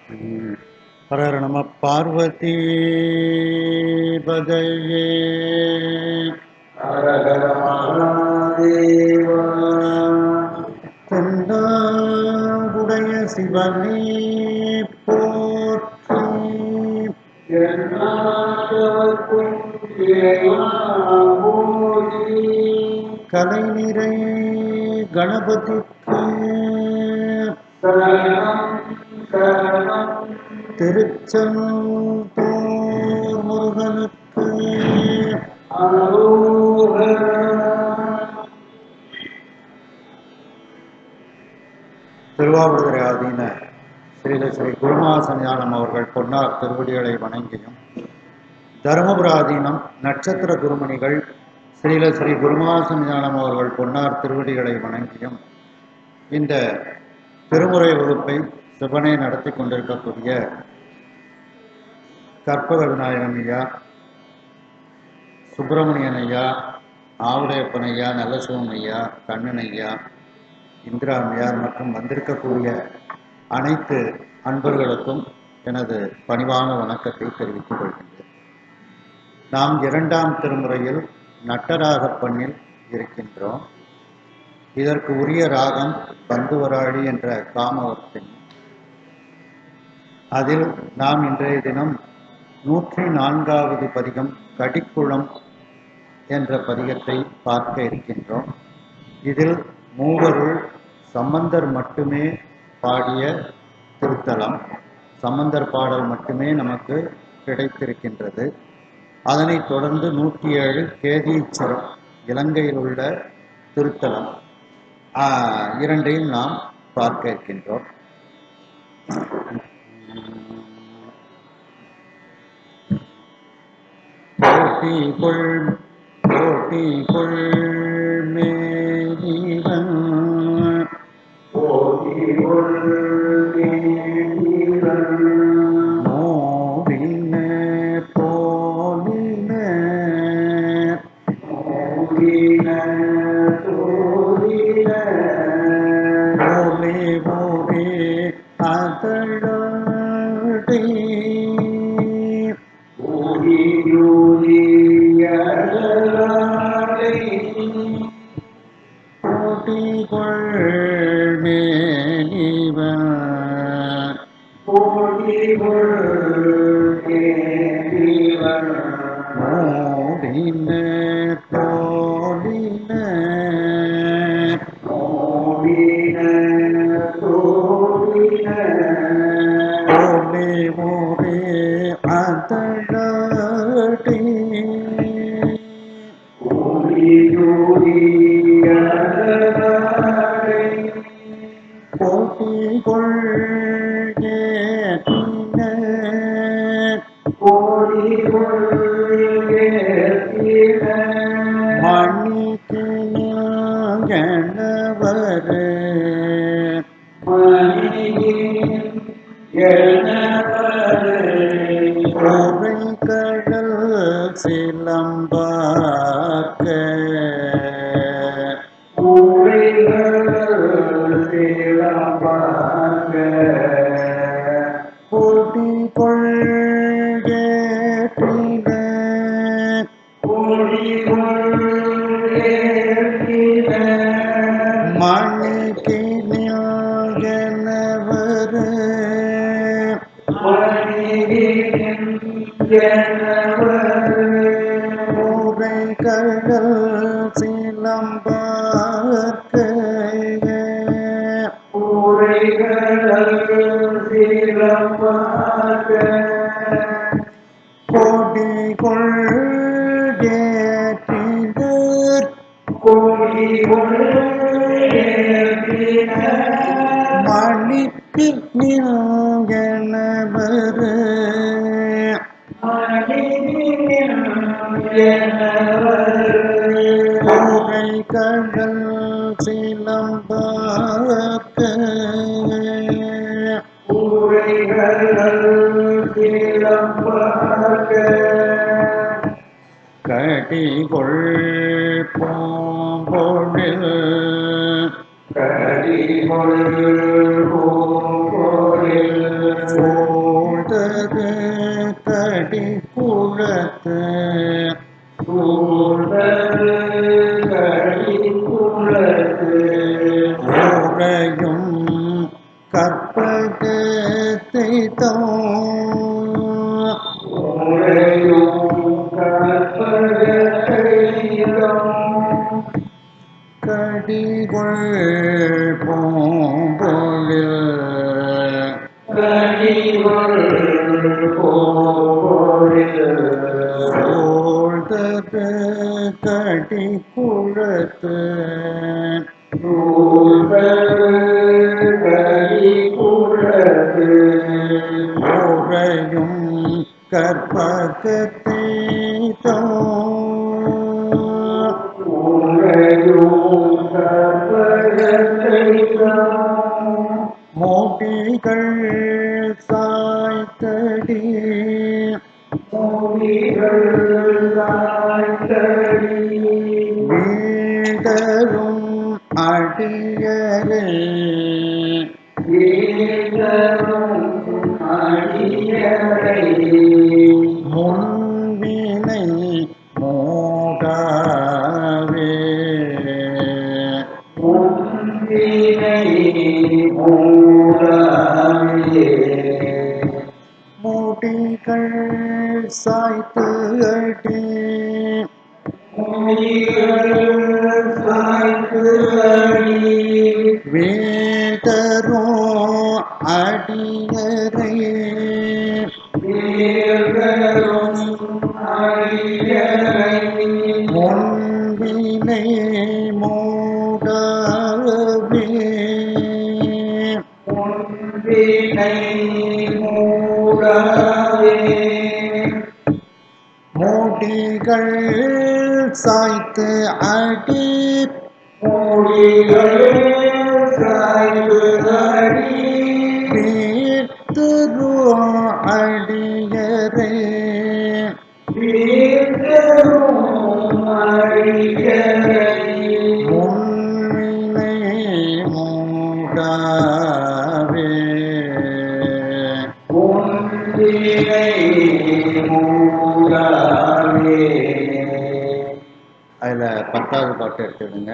ஹர ஹர நம பார்வதி பதையே ஹர ஹர மகாதேவா. தென்னாடுடைய சிவனே போற்றி. எந்நாட்டவர்க்கும் இறைவா போற்றி. கலைநிறை கணபதிக்கு சரணம் சரணம். திருச்செந்தூர் முருகனுக்கு அரோகரா. திருவாவடுதுறை ஆதீன ஸ்ரீல ஸ்ரீ குருமாசன்யானம் அவர்கள் பொன்னார் திருவடிகளை வணங்கியும், தருமபுராதீனம் நட்சத்திர குருமணிகள் ஸ்ரீல ஸ்ரீ குருமாசன்யானம் அவர்கள் பொன்னார் திருவடிகளை வணங்கியும், இந்த திருமுறை வகுப்பை சிவனை நடத்தி கொண்டிருக்கக்கூடிய கற்பக விநாயகன் ஐயா, சுப்பிரமணியன் ஐயா, ஆவுடையப்பன் ஐயா, நல்லசிவம் ஐயா, கண்ணன் ஐயா, இந்திரா அம்மையார் மற்றும் வந்திருக்கக்கூடிய அனைத்து அன்பர்களுக்கும் எனது பணிவான வணக்கத்தை தெரிவித்துக் கொள்கின்றேன். நாம் இரண்டாம் திருமுறையில் நட்டராகப்பண்ணில் இருக்கின்றோம். இதற்கு உரிய ராகம் பந்துவராளி என்ற காமவர்த்தினி. அதில் நாம் இன்றைய தினம் 104வது பதிகம் கடிக்குளம் என்ற பதிகத்தை பார்க்க இருக்கின்றோம். இதில் மூவருள் சம்பந்தர் மட்டுமே பாடிய திருத்தலம், சம்பந்தர் பாடல் மட்டுமே நமக்கு கிடைத்திருக்கின்றது. அதனைத் தொடர்ந்து 107 கேதீச்சரம் இலங்கையில் உள்ள திருத்தலம் இரண்டையும் நாம் பார்க்க இருக்கின்றோம். போட்டி கொள் மேலிவன் மோவின போலின போலே போலே அதழாடை போட்டி கொள் மேலிவன் மோடின தோழின போலே போலே அதழாடை போட்டி கொள் ஏற்றின மணிக்கு கணவர் கோவை கடல் சிலம்பாக்க போட்டி கொள் ஏற்றின மணிக்கு கணவர் கோவை கடல் சிலம்பாக்க கோடி கொள் ஏற்றினர் மணிக்கு கணவர் கோவை கடல் சிலம்பாக்க கடிகொள் பூம்பொழில் கடிகொள் பூம்பொழில் ஊரையும் கற்பகத்தை கடிகொள் பூம்பொழில் சூழ்தரு கடி குழத்து ஊரையும் கற்பகத்தை மோடிகள் சாய்த்தடி வீழ்தரும் அடியரே முன்வினை மூடாவே முடிகள் சாய்த்து அடி வேதரும் அடியரை முன்வினை மூடாவே மூடிகள் சாய்த்து அடி வீர்த்தரு அடியரே முன்வினை மூடாவே அதுல 10வது பாட்டு எடுத்துடுங்க.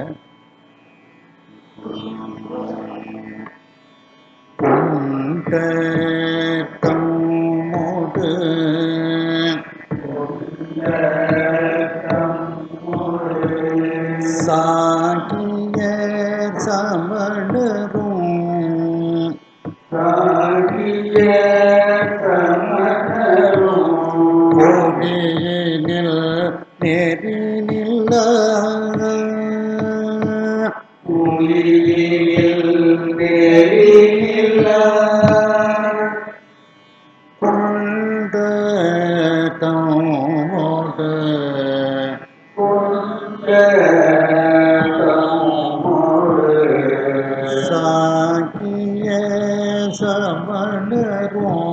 தம்மோடு சாகிய சமணரும் கோடியினில் நெறினில்ல கொண்ட தம்மோடு சாகிய சமணரும்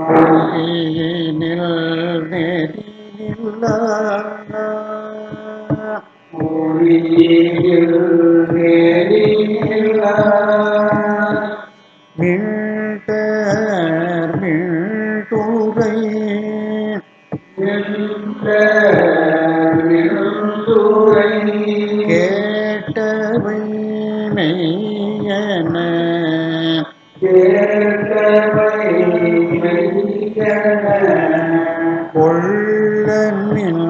கோடியினில் நெறினில்ல மீட்டர் மீட்டுரை கேட்டவை மெய்யன கொள்ளமின்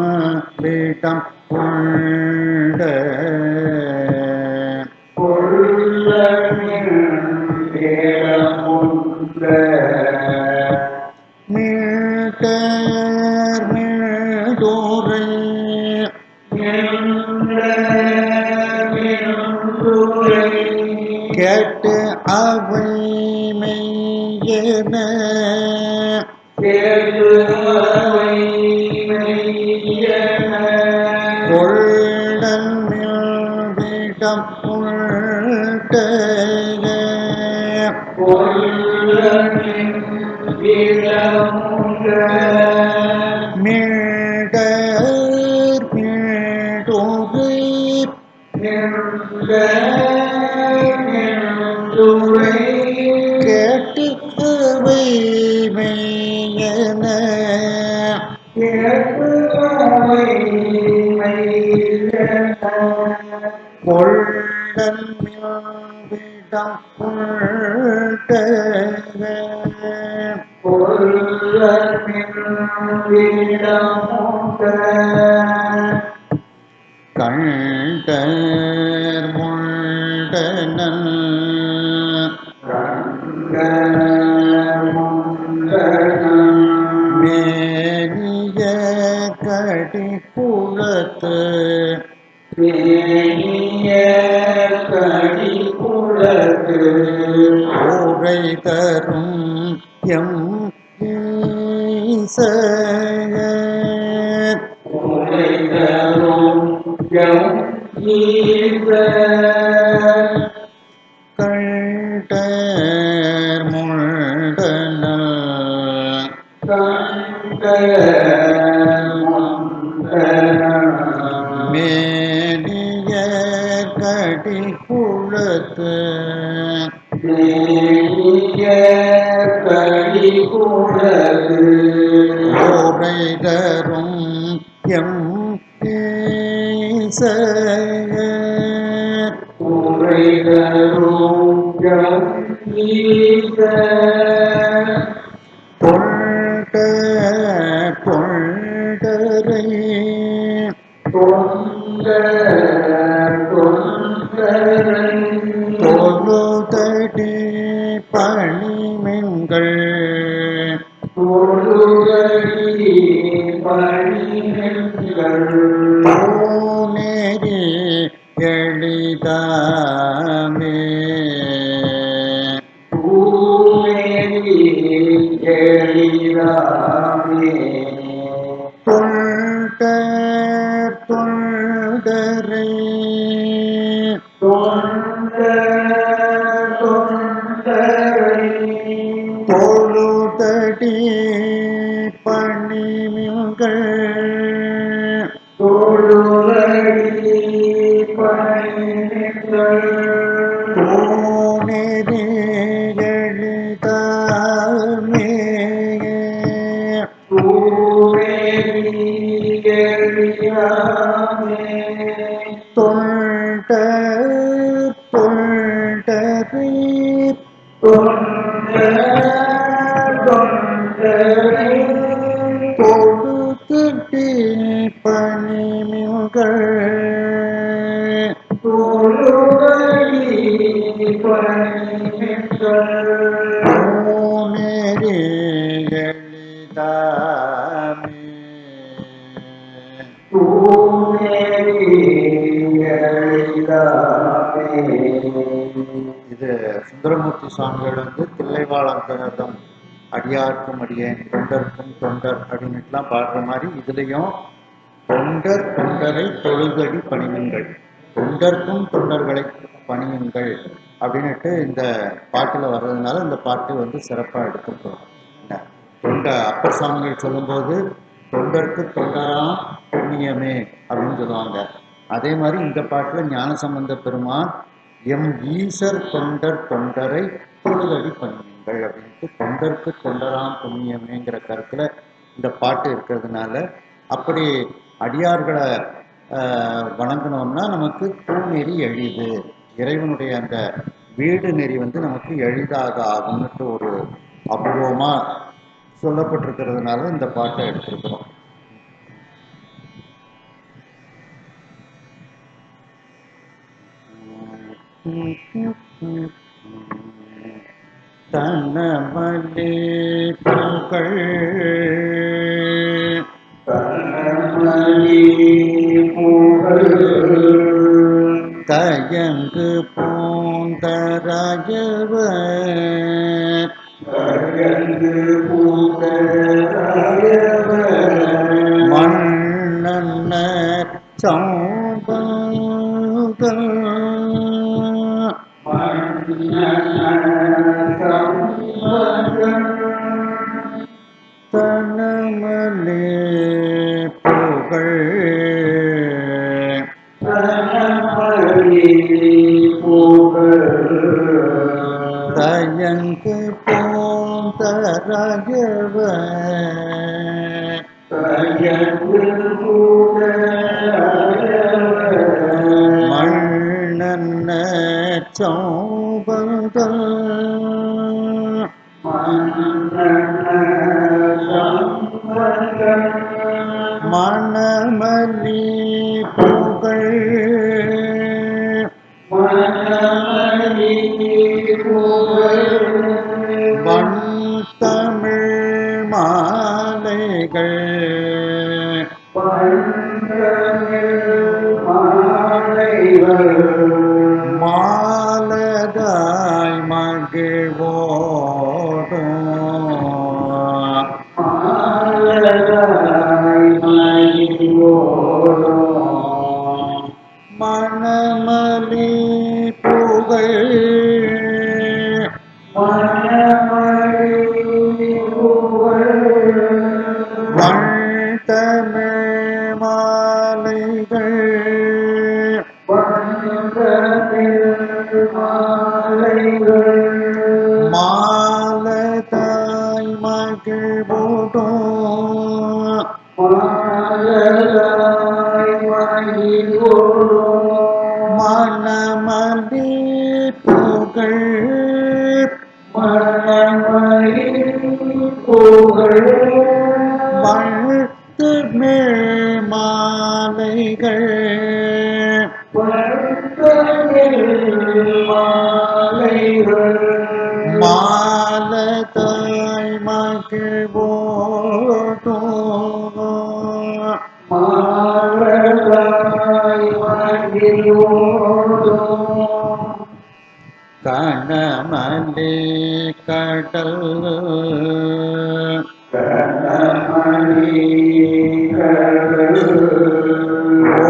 வீட்டம் கொண்ட மீட்டர் மீதுரை கேட்டு அவை மெய்யன கொள்ளமின் வீட்டம் கொண்ட மீடர் மீடொரு கேட்டு அவை மெய்யன கொள்ளன் மில்விடம் உள்தக கண்டர் முண்டனல் மேனிய கடி குளத்து ஊரை தரும் எம் ஈசையர் கண்டர் முண்டனல் மேனிய கடி குளத்து ஊரை தரும் எம் ஈசையர் தொண்ட தொண்டரை தொழுதடி பணிமென்கள் பூநெறி எளிதாமே தொண்ட தொண்டரை தொழுதடி பணிமின்கள் பூநெறி எளிதாமே தொண்ட தொண்டரை தொழுதடி பணிமின்கள் பூநெறி எளிதாமே இது சுந்தரமூர்த்தி சுவாமிகள் தில்லைவாழந்தனதம் அடியார்க்கும் அடியேன் தொண்டர்க்கும் தொண்டர் அப்படின்னுட்டுலாம் பாடுற மாதிரி இதுலயும் தொண்டர் தொண்டரை தொழுதடி பணியுங்கள் தொண்டர்க்கும் தொண்டர்களை பணியுங்கள் அப்படின்னுட்டு இந்த பாட்டுல வர்றதுனால இந்த பாட்டு சிறப்பா எடுத்துக்கிறோம். தொண்ட அப்பர் சாமிகள் சொல்லும்போது தொண்டருக்கு தொண்டராம் புண்ணியமே அப்படின்னு சொல்லுவாங்க. அதே மாதிரி இந்த பாட்டுல ஞானசம்பந்த பெருமான் எம் ஈசர் தொண்டர் தொண்டரை தொழுதடி பணியுங்கள் அப்படின்ட்டு தொண்டருக்கு தொண்டராம் புண்ணியமேங்கிற கருத்துல இந்த பாட்டு இருக்கிறதுனால அப்படி அடியார்களை வணங்கினோம்னா நமக்கு பூநெறி எளிது, இறைவனுடைய அந்த வீடு நெறி நமக்கு எளிதாக ஆகும்னுட்டு ஒரு அபூர்வமா சொல்லப்பட்டிருக்கிறதுனால இந்த பாட்டை எடுத்திருக்கிறோம். தன்னமலே புகழ் தயங்கு பூந்தராயவர் மன்னன்னர் சம்பந்தம் தனமலே புகழ் தயங்கு பூந்தராயவர் சௌபதல் மணமலி புகழ் வன் தமிழ் மாலைகள் மாலதாய் மகிழ்வோடும் மணமலி புகழ் வன் தமிழ் மாலைகள் மாலதாய் மகிழ்வோடும் மணமலி புகழ் வாழ்த்து மாலைகள் மாலதாய் மகிழ்வோடும் கணமலி கடல்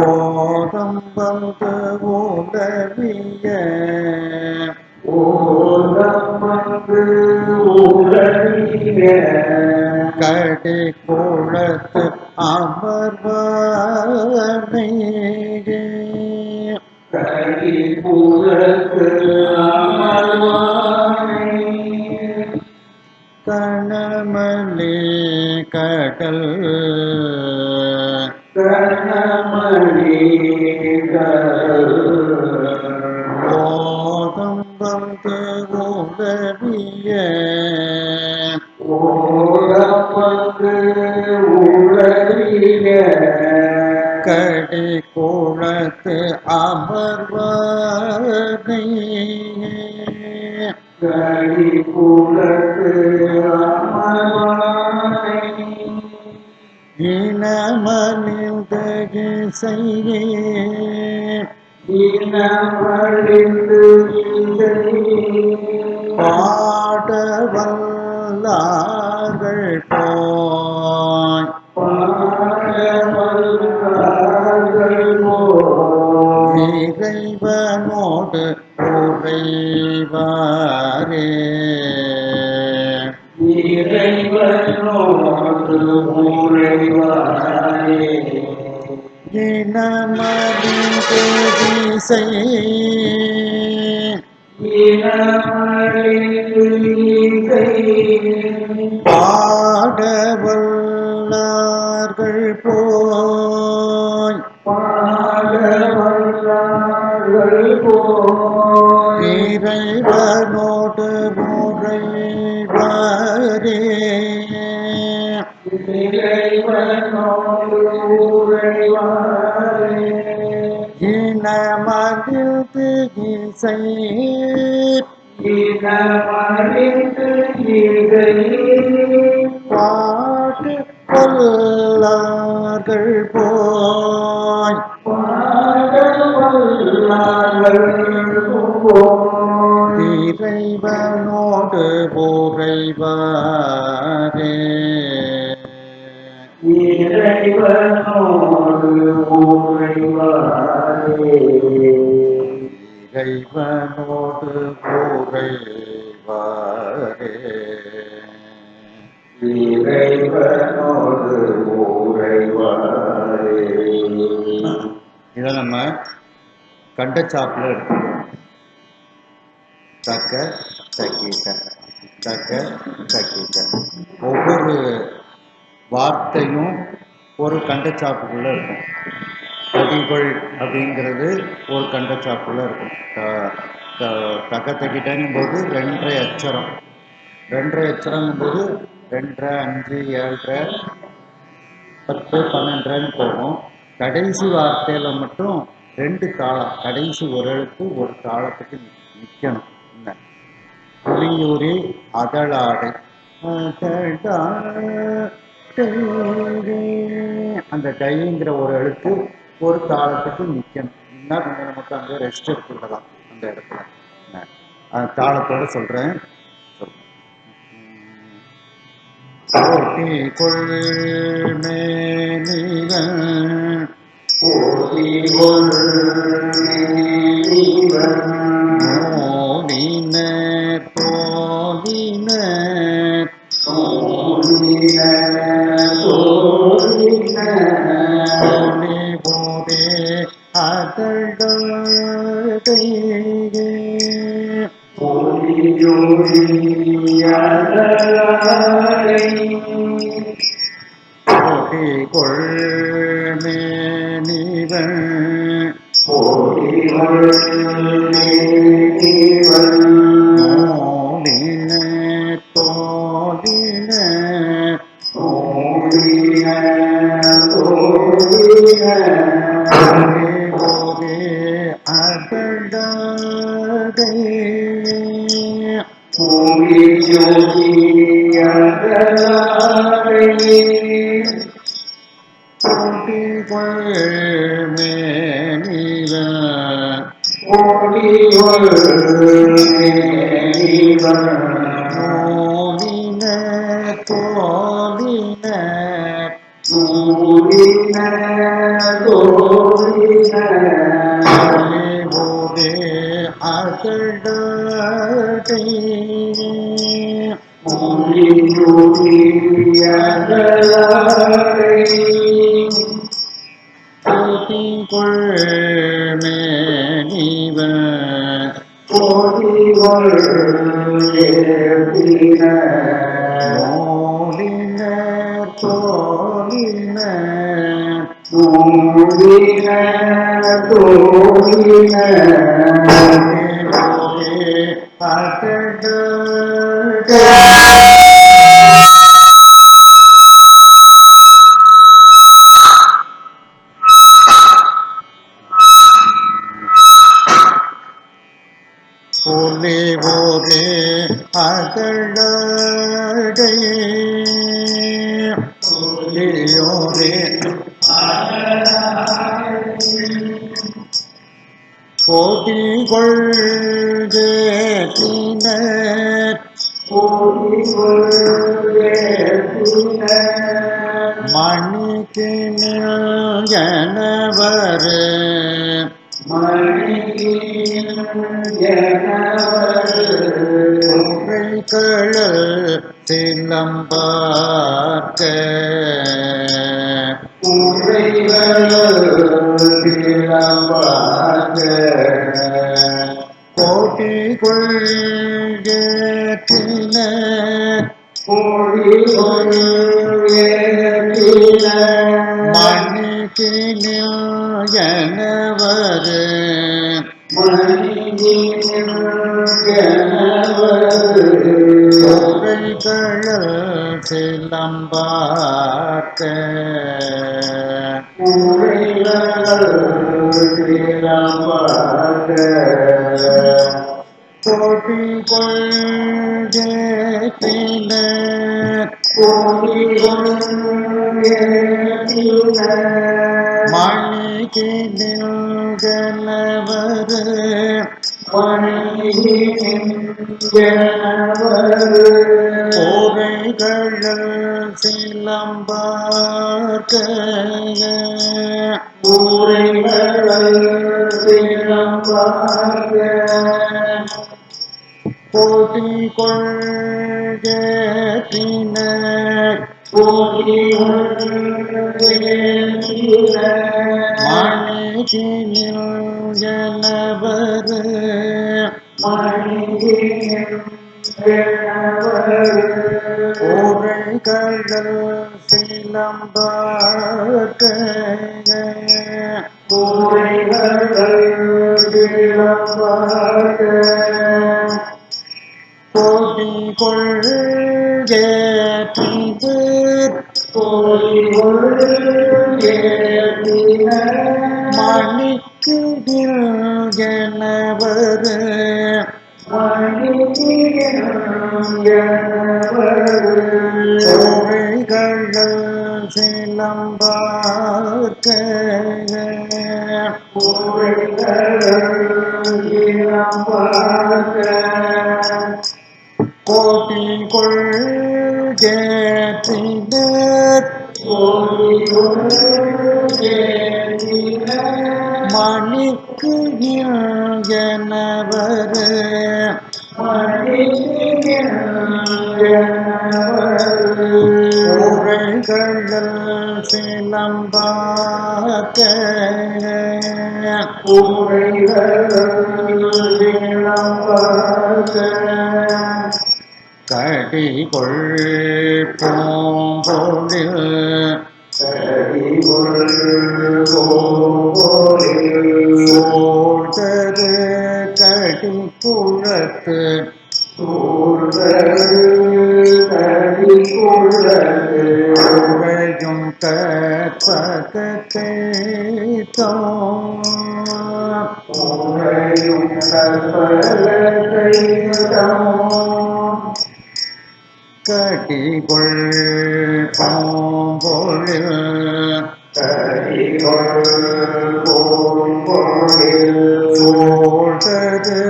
ஓதம் வந்து உதவிய கடி குளத்து அமர்வானை கணமலி கடல் ஓதம் வந்து உதவிய கடி குளத்து அமர்வானை இனமலிந்த இசையே பாடவல்லார்கள் போய் இறைவனோடு உறைவாரே இனமலிந்த இசை பாடவல்லார்கள் போய் இறைவனோடு உறைவாரே இனமலிந்த இசை பாட்டு கொல்லார்கள் போய் இறைவனோடு உறைவாரே இறைவனோடு உறைவாரே இதை நம்ம கண்டச்சாப்பில் எடுத்துக்கிறோம். தக்க தக்கீட்ட தக்க தக்கீட்ட ஒவ்வொரு வார்த்தையும் ஒரு கண்டச்சாப்புக்குள்ள இருக்கும். கொடிகள் அப்படிங்கிறது ஒரு கண்டச்சாப்புல இருக்கும். தக்கத்தக்கிட்டங்கும் போது 2.5 அச்சரம். 2.5 அச்சரங்கும் போது 2, 5, 7, 10, 12 போகும். கடைசி வார்த்தையில மட்டும் 2 தாளம். கடைசி ஒரு எழுத்து ஒரு தாளத்துக்கு நிற்கணும். புலியூரி அதழாடை அந்த டைங்கிற ஒரு எழுத்து ஒரு தாளத்துக்கு நிற்கணும். இன்னும் கொஞ்சம் நமக்கு அங்கே ரெஸ்ட் எடுத்துக்கலாம் அந்த இடத்துல. தாளத்தோட சொல்றேன். போட்டி கொள்மேனிவன் போதி கொள்மேனிவன் மோதின தோதின மோதின தோதின போலே போதே அதழகை பொலியோடியதழகை போட்டி கொள்மேனிவன் போதி கொள்மேனிவன் மோதின தோதின மோதின தோதின போலே போதே அதழகை பொலியோடியதழகை போட்டி கொள்மேனிவன் போதி கொள்மேனிவன் மோதின தோதின மோதின தோதின போலே போதே அதழகை பொலியோடியதழகை போட்டி கொள்மேனிவன் போதி கொள்மேனிவன் மோதின தோதின மோதின தோதின போலே அதழகை போலே போதே அதழகை போலியோரே போட்டி கொள்கினர் போதி கொள்மேனிவன் மணிக்கு எனவர் உரைகள் சிலம்பார்க்க கோட்டி கொள்கினர் மணிக்கு எனவர் உரைகள் சிலம்பார்க்க கோட்டி கொள்கினர் மணிக்கு நிகழ்வர் கோரைகள் சிலம்பார்க்க போட்டி கொள்கினர் மணிக்கு நிகழ்வர் கோரைகள் சிலம்பார்க்க கோடி கொள்கேற்றிந்து மணிக்கு எனவர் கோவைகள் சிலம்பார்க்க கோடி கொள்கேற்றினர் மணிக்கு எனவர் உரைகள் சிலம்பாக்க கடிகொள் பூம்பொழில் சோழ்தரு கடிக்குழத்து உரையும் கற்பகத்தை கடிகொள் பூம்பொழில் சோழ்தரு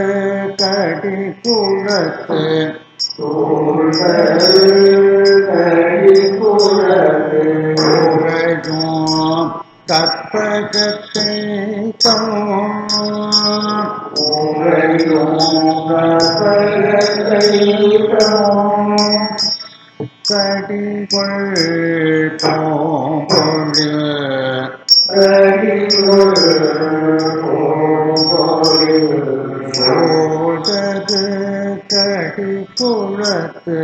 கடிக்குழத்து உரையும் கற்பகத்தை கடிகொள் பூம்பொழில் சோழ்தரு கடிக்குழத்து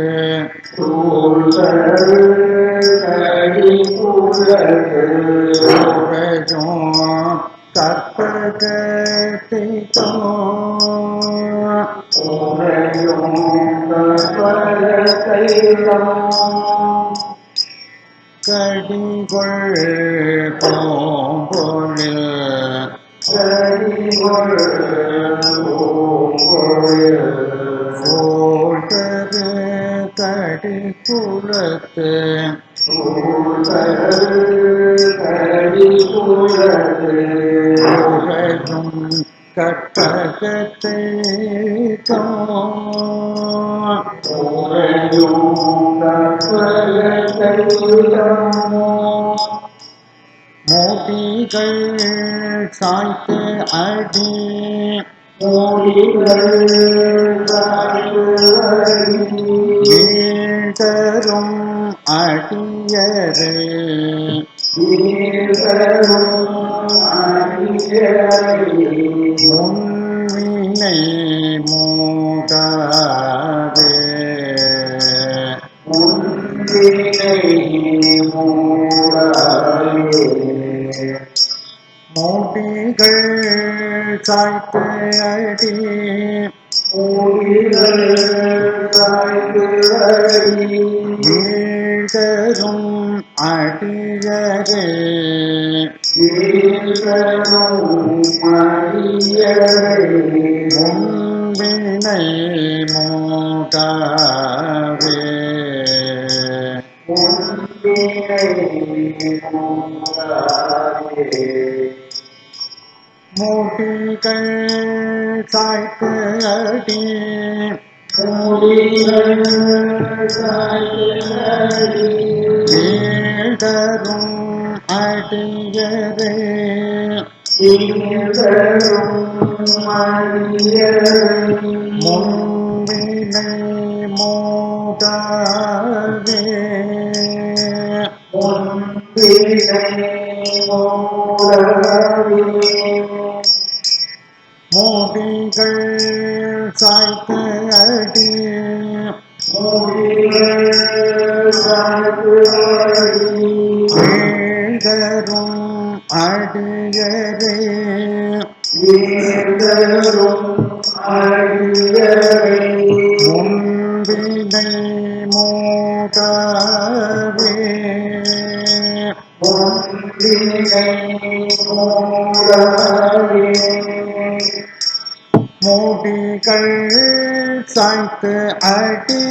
உரையும் கற்பகத்தை கடிகொள் பூம்பொழில் சோழ்தரு கடிக்குழத்து உரையும் கற்பகத்தை மோதிகள் சாய்த்து அடி வீழ்தரும் அடியரு முன்வினை மூடாதே மோதிகள் சாய்த்து அடி வீழ்தரும் அடியரே முன்வினை மூடாவே மூடிகள் சாய்த்து அடி வீழ்தரும் அடியரே முன்வினை மூடாவே மூடிகள் சாய்த்து அடி வீழ்தரும் அடியரே நீந்தரும் அடியரை முன்பினை மூடாவே முன்பினை மூடாவே மூடிகள் சாய்த்து அடி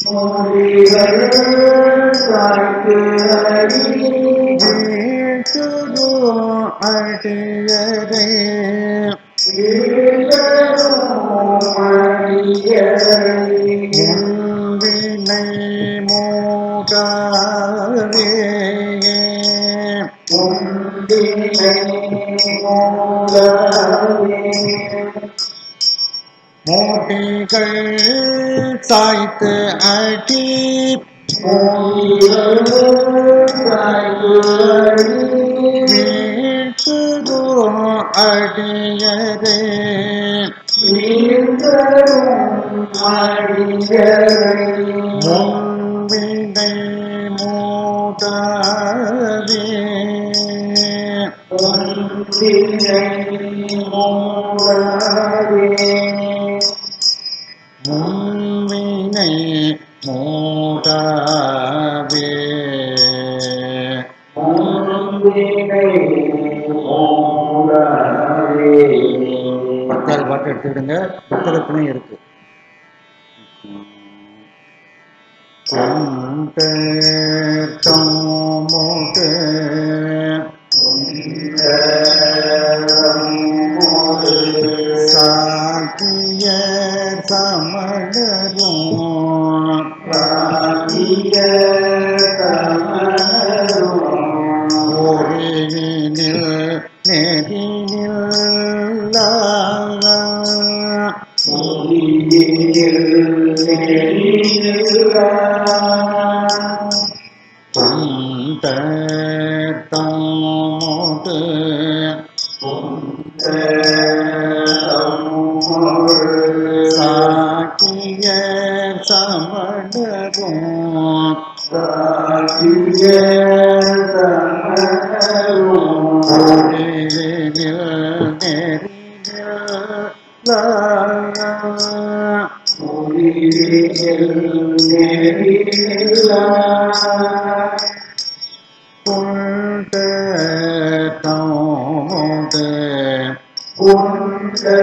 மொழிகள் சாய்த்து அடி வீழ்த்துதோ அடியரே முன்பினை மூடாவே மூடிகள் சாய்த்து அடி வீழ்த்துதோ அடியரே முன்பினை மூடாவே முன்வினை மூடாவே பத்தாவது பாட்டு எடுத்துக்கிடுங்க, புத்தகத்திலையும் இருக்கு. கொண்டோமுடு சாக்கிய சமணரும் ஓரினில் நெறினில் கொண்டோமுடு சாக்கிய சமணரும் ஓரினில்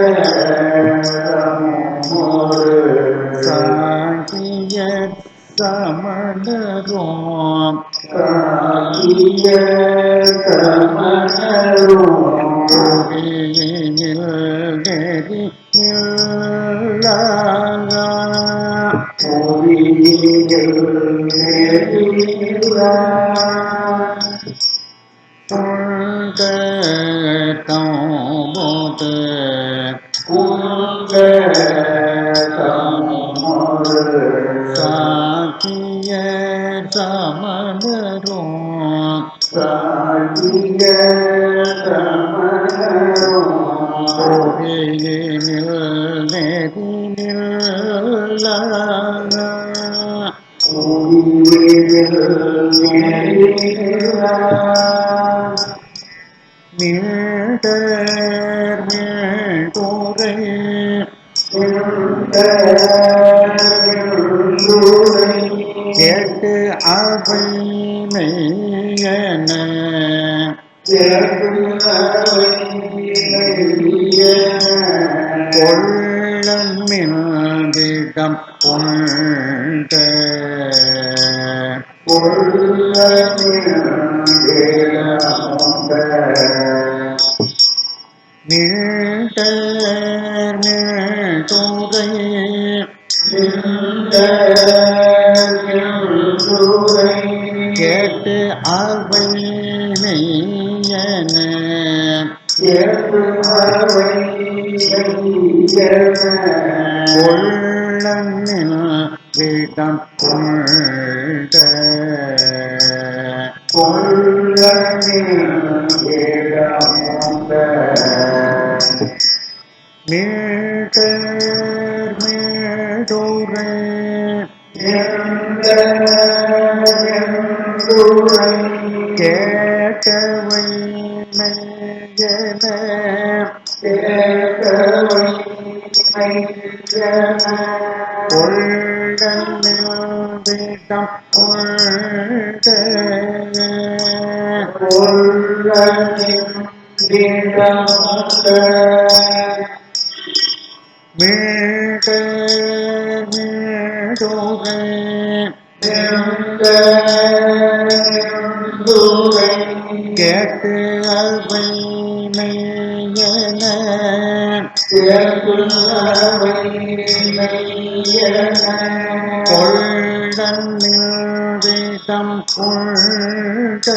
கொண்டோமுடு சாக்கிய சமணரும் ஓரினில் நெறினில் கொண்டோமுடு சாக்கிய சமணரும் ஓரினில் நெறினில் மீண்டர் மீண்டுரை கேட்டு அவை மெய்யன கொள்ளன் மின்திடம் கொண்ட நீண்டர் மீண்டுரை கேட்டு அவை மெய்யன கொள்ளனில் விடம் கொண்ட மீண்டர் மீண்டுரை கேட்டவை மெய்யன மீட்ட மீடுகை கேட்டு அவை மெய்யன கொள்ளன் வீட்டம் கொண்ட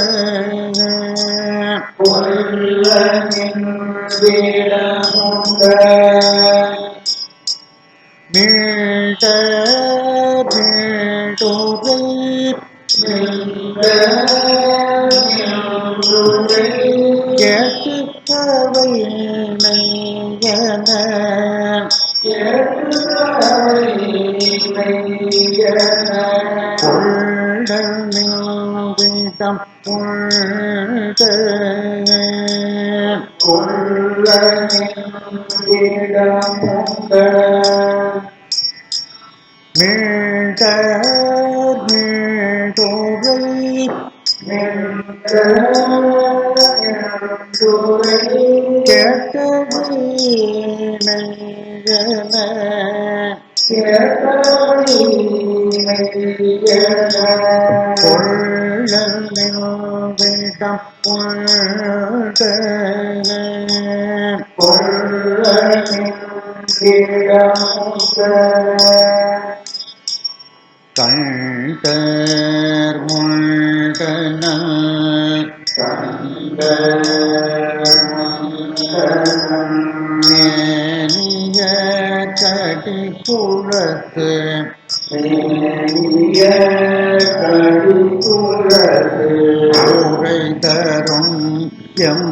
மீட்ட மீடுகை கேட்டு அவை மெய்யன கொள்ளன் வீட்டம் கொண்ட மீட்ட மீடுகை கேட்டவை மெய்யன கொள்ளன் வீட்டம் கொண்ட கண்டர் முண்டன மேனிய கடி குளத்து ஊரை தரும் எம்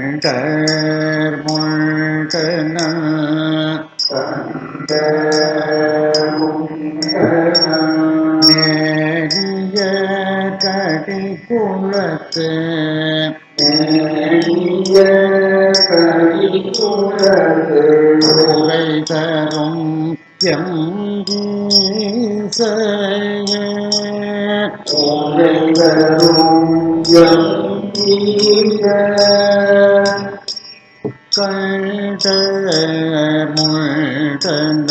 கண்டர் முண்டன நேரிய கடி குளத்து ஊரை தரும் எம் கண்டர் முண்டன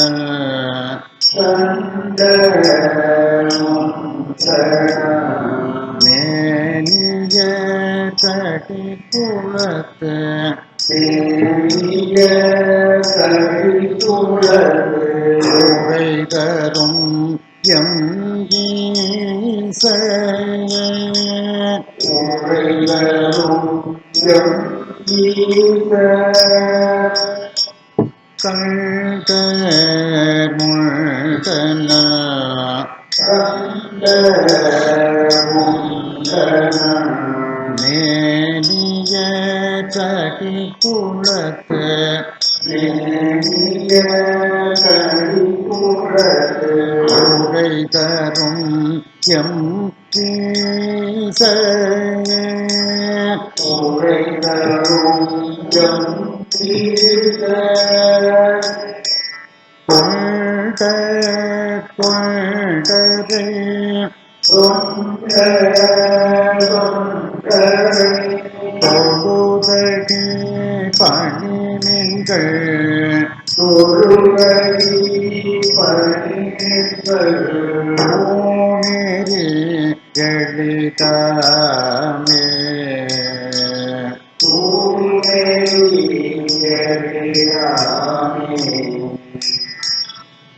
மேனிய கடி குளத்து ஊரை தரும் எம் கண்டர் முண்டன மேனிய கடி குளத்து ஊரை தரும் எம் கொண்ட கொண்டரை தொழுதடி பணிகள் ஓமேரி எளிதாமே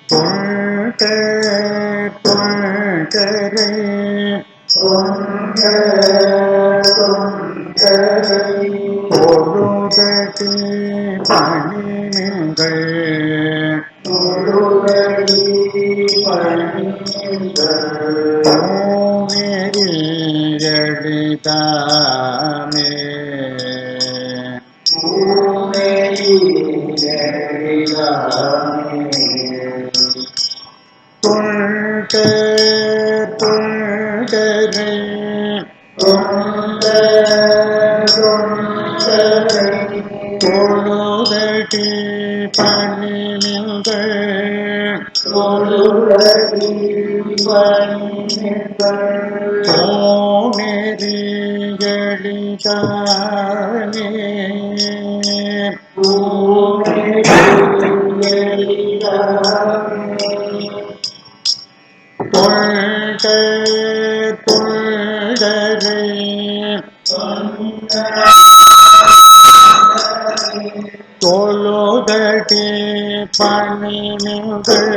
கொண்ட கொண்டரை தொழுதடி பணிகள் ஓமேரி எளிதாமே தொண்ட தொண்டரை தொழுதடி பணிகள் பணிகள் தொழுதடி பணிகள் தொண்டரை தொழுதடி பணிகள்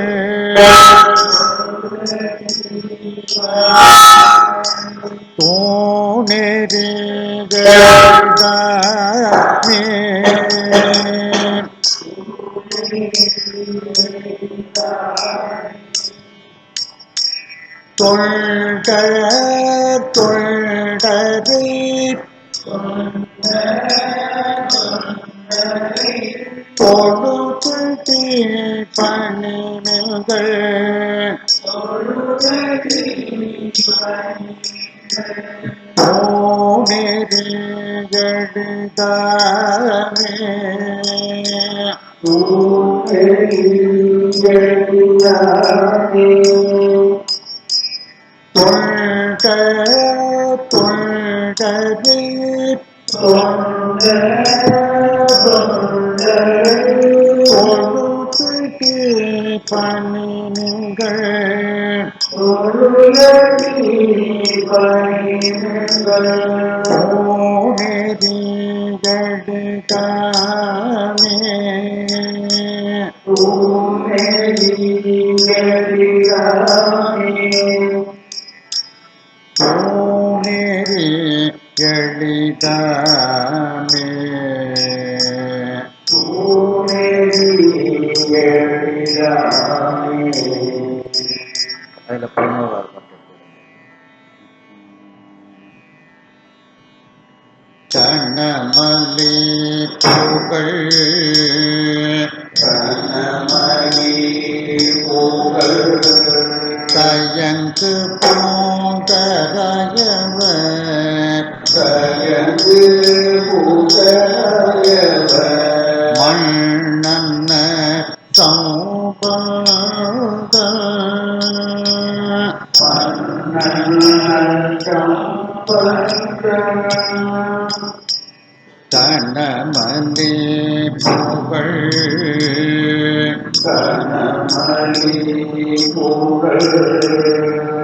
அதில் 11வது கனமலி புகழ் தயங்கு போதரையவர் மண்ணன்ன சௌபத தனமலி புகழ்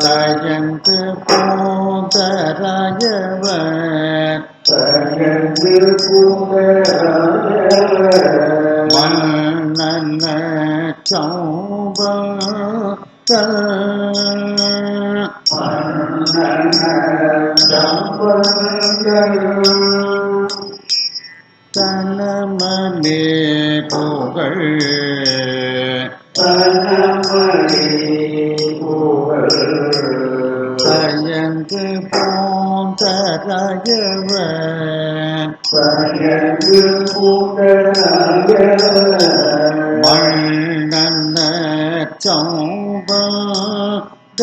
தயங்கு போதரையவர் மண்ணன்ன சௌபத தனமலி புகழ் தயங்கு போதரையவர் மண்ணன்ன சௌபத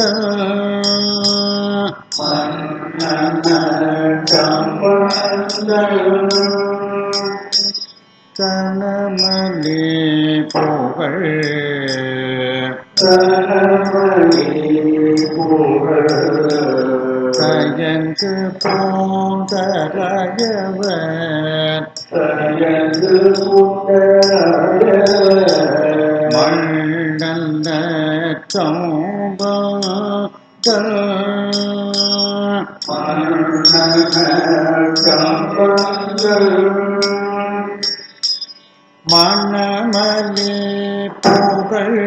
தனமலி புகழ் தயங்கு போதரையவர் மண்ணன்ன சௌபத மணமலி புகழ்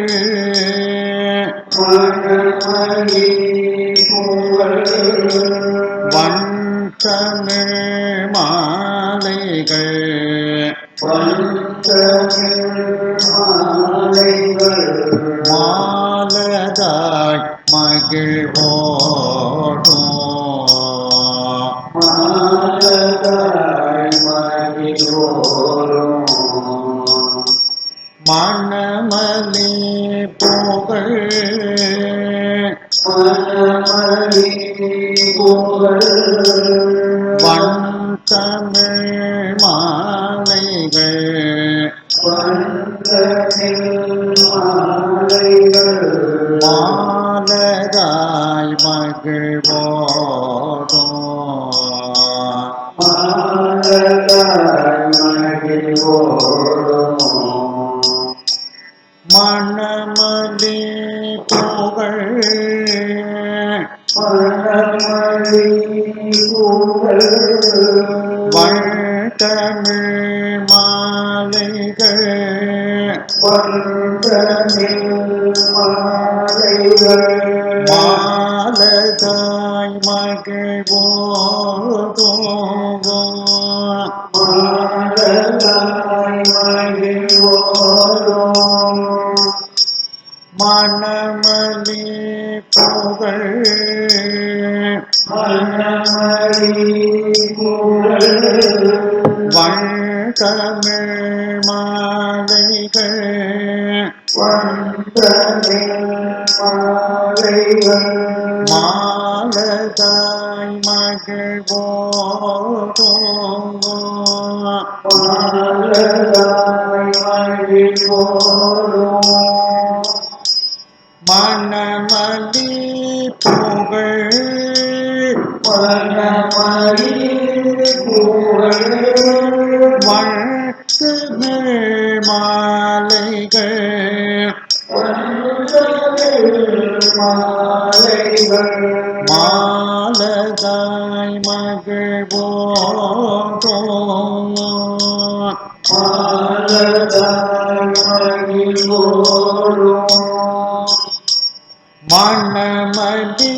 வண்தமிழ் மாலைகள் மாலதாய் மகிழ்வோடும் மணமலி புகழ் வண்தமிழ் மாலைகள் மாலதாய் மகிழ்வோடும் மணமலி புகழ் வழ்தமிழ் மாலைகள் மாலதாய் மகிழ்வோடும் மணமலி புகழ் வழ்தமிழ் மாலைகள் மாலதாய் மகிழ்வோடும் மணமலி புகழ் வழ்தமிழ் மாலைகள் மாலதாய் மகிழ்வோடும் மணமலி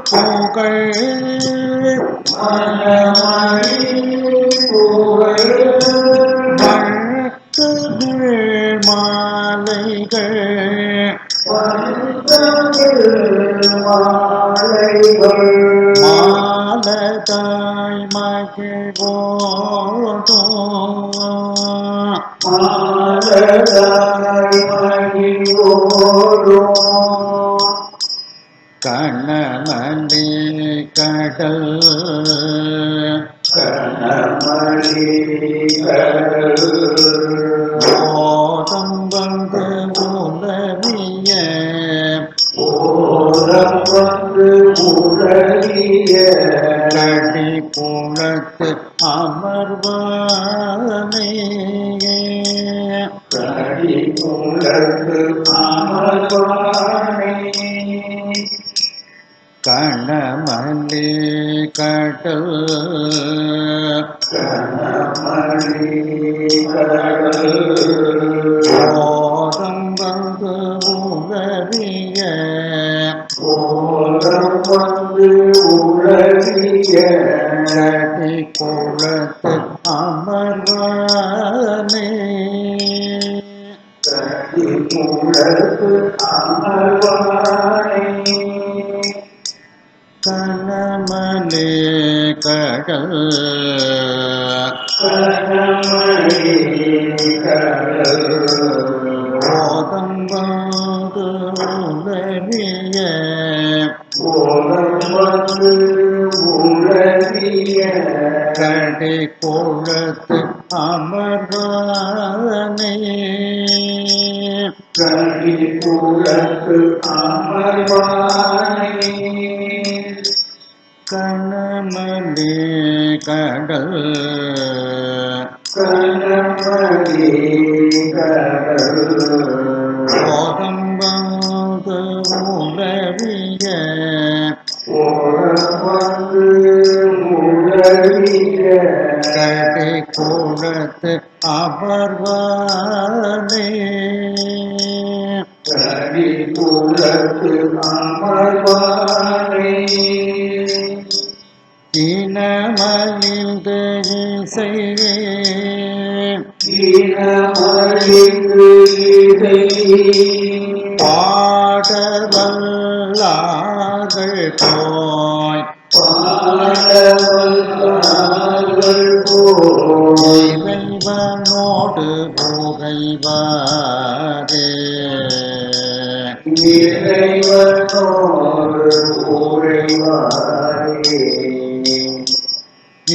புகழ் வழ்தமிழ் மாலைகள் மாலதாய் மகிழ்வோடும் கணமலி கடல் போதம் வந்து உலவிய கடி குளத்து அமர்வானே கணமலி கடல் போதம் வந்து உலவிய கடி குளத்து அமர்வானே கணமலி கடல் போதம் வந்து உலவிய கடி குளத்து அமர்வானே கணமலி கடல் போதம் வந்து உலவிய கடி குளத்து அமர்வானே இனமலிந்து இசையே பாடவல்லார்கள் போய் இறைவனோடு புகைவாரே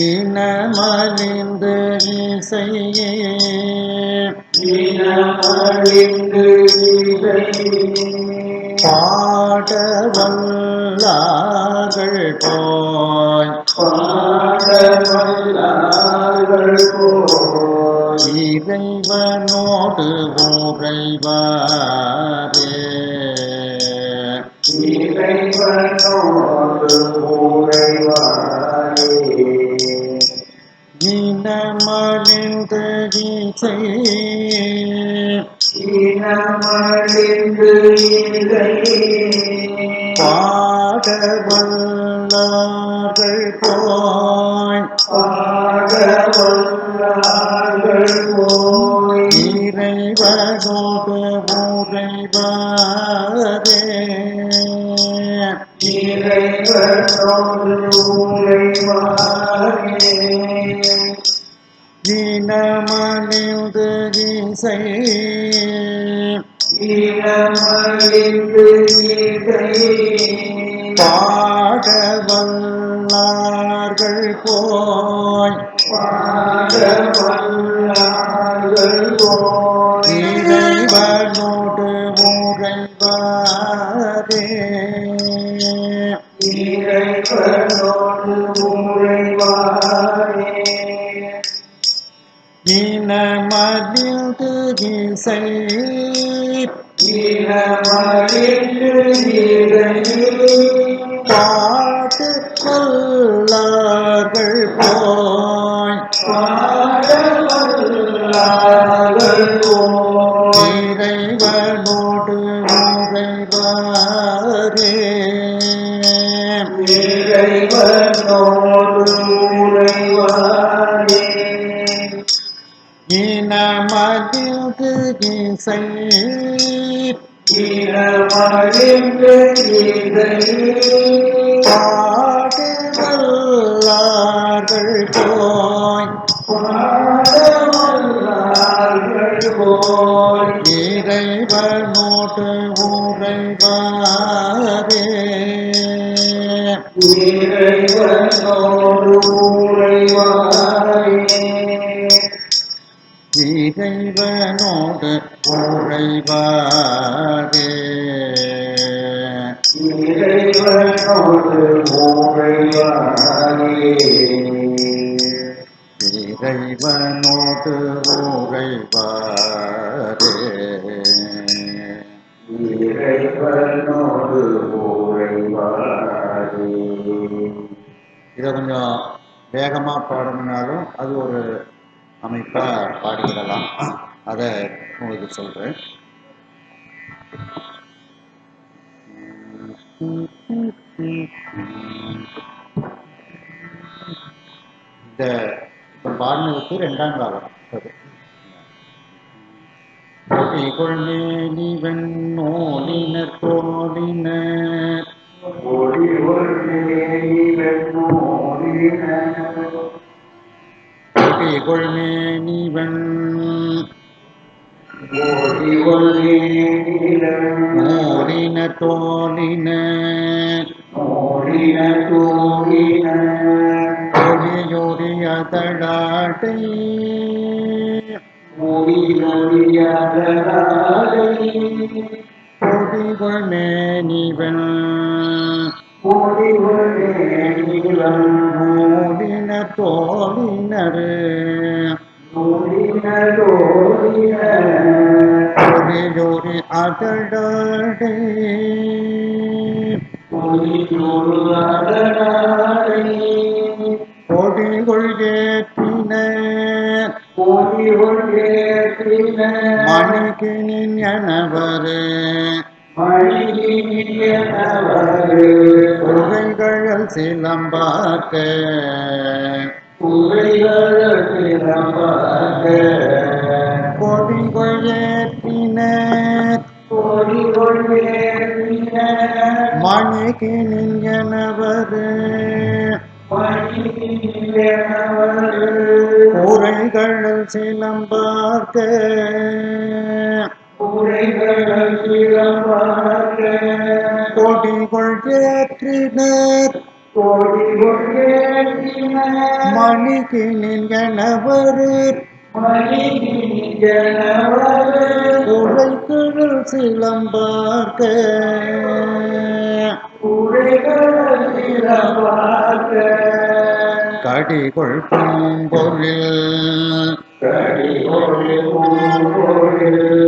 இனமலிந்து இசையே பாட வல்லார்கள் போய் இறைவனோடு உறைவாரே இனமழிந்து இசை பாட வல்லார்கள் போய் இறைவனோடு உறைவாரே இனமழிந்து இசை பாட வல்லார்கள் போய் இறைவனோடு உறைவாரே இனமழிந்து இசை பாடு வல்லார்கள் போய் இறைவனோடு உறைவாரே இனமழிந்து இசை பாடு வல்லார்கள் போய் இறைவனோடு உறைவாரே இறைவனோடு உறைவாரே இறைவனோடு உறைவாரே இதை கொஞ்சம் வேகமாக பாடணுனாலும் அது ஒரு அமைப்பாக பாடிக்கிடலாம். அதை உங்களுக்கு சொல்கிறேன். இந்த பாடினதுக்கு 2ஆம் காலம் அது. கொள்மேனிவன் நோலினர் தோலினர் கொள்மேனிவன் மோலின தோலினர் ஒளியொடி அதடாடை கொடிகள் மேனிவன் மோலின தோலினர் ஒளியொடி அதடாடை கொடிகள் ஏற்றின மணிக்கினின் எனவரு புகைகள் சிலம்பாக்க கொடிகள் ஏற்றின மணிக்கினின் எனவரு உரைகள் சிலம்பாக்க கொடிகள் ஏற்றினர் மணிக்கினின் எனவரு உரைகள் குறைகள் சிலம்பார்க்க கடிகொள் பூம்பொழில்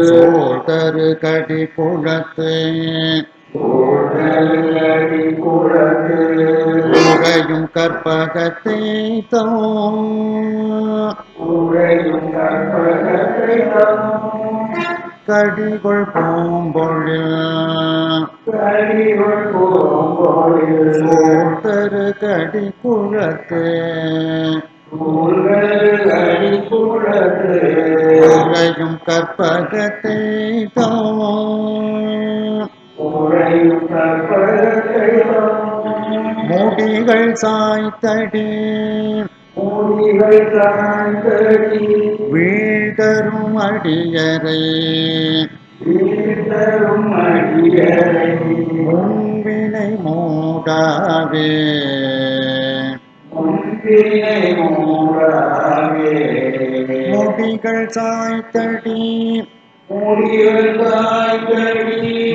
சோழ்தரு கடி குழத்து உறையும் கற்பகத்தை கடிகொள் பூம்பொழில் சோழ்தரு கடி குழத்து உறையும் கற்பகத்தை முடிகள் சாய்த்தடி வீழ்தரும் அடியரை முன்வினை மூடாவே முடிகள் சாய்த்தடி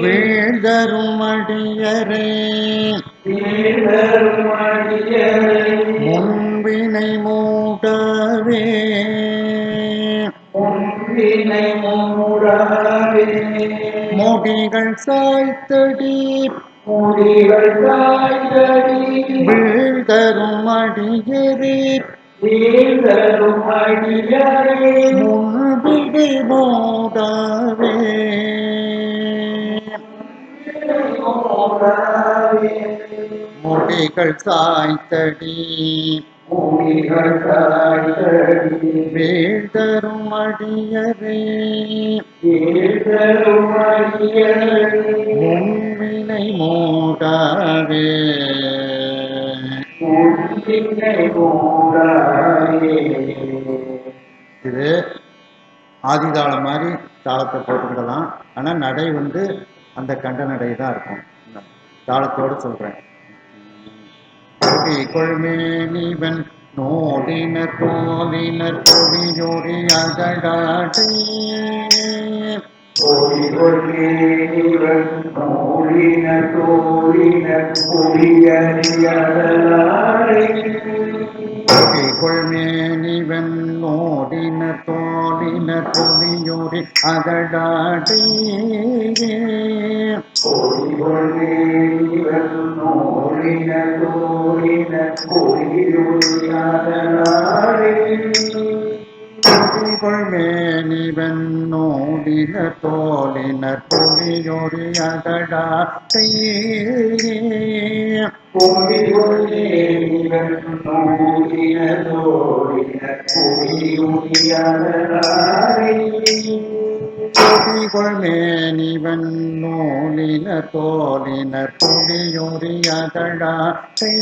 வீழ்தரும் அடியரை முன்வினை மூடவே முடிகள் சாய்த்தடி வீழ்தரும் அடியரை முன்வினை மூடவே முடிகள் சாய்த்தடி வீழ்தரும் அடியரை முன்வினை மூடாவே இது ஆதிதாளம் மாதிரி தாளத்தை போட்டுக்கிடலாம். ஆனால் நடை அந்த கண்ட நடை தான் இருக்கும். தாளத்தோடு சொல்றேன். கொள்மேனிவன் நோடினர் கோலினர் கொடியோடி அகடாட்டை கொள்மேனிவன் நோடினர் தோழினர் கொடியோடி அகடாட்டை கொள்மேனிவன் நோடினர் தோழினர் கொடியோடி அகடாட்டை கொள்மேனிவன் நூலினர் தோழினர் கொடியோடி அகடாட்டை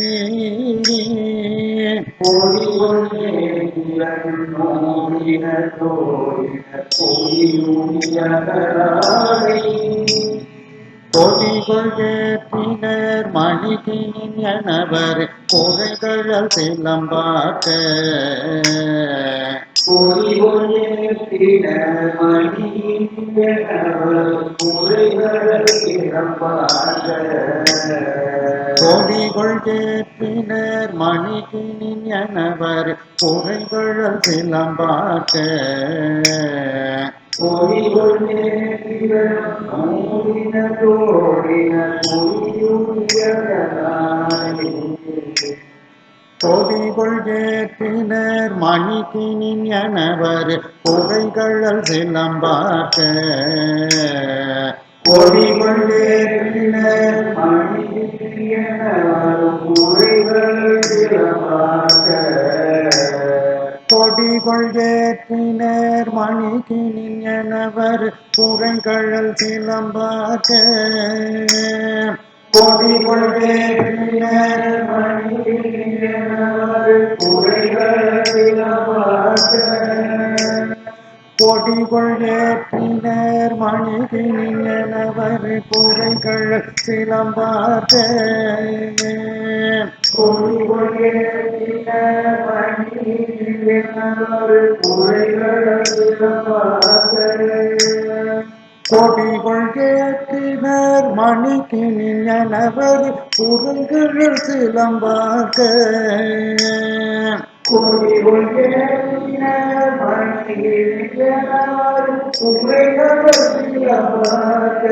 கொடிகொள் ஏற்றினர் மணிகினின் எனவர் குறைகள் சிலம்பாக்க கொடிகொள் ஏற்றினர் மணிகினின் எனவர் குறைகள் சிலம்பாக்க கொடிகொள் ஏற்றினர் மணிகினின் எனவர் குறைகள் சிலம்பாக்க கொடிகொள் ஏற்றினர் கொடிகொள் ஏற்றினர் மணிகினின் எனவர் குறைகள் சிலம்பாக்க கொடிகொள் ஏற்றினர் கொடிகொள் ஏற்றினர் மணிகினின் எனவர் குறைகள் சிலம்பாக்க கொடிகொள் கேற்றினர் மணிக்கிணியனவர் குறுங்குழல் சிலம்பாக கொடிகொள் கேற்றினர் மணிக்கிணியனவர் குறுங்குழல் சிலம்பாக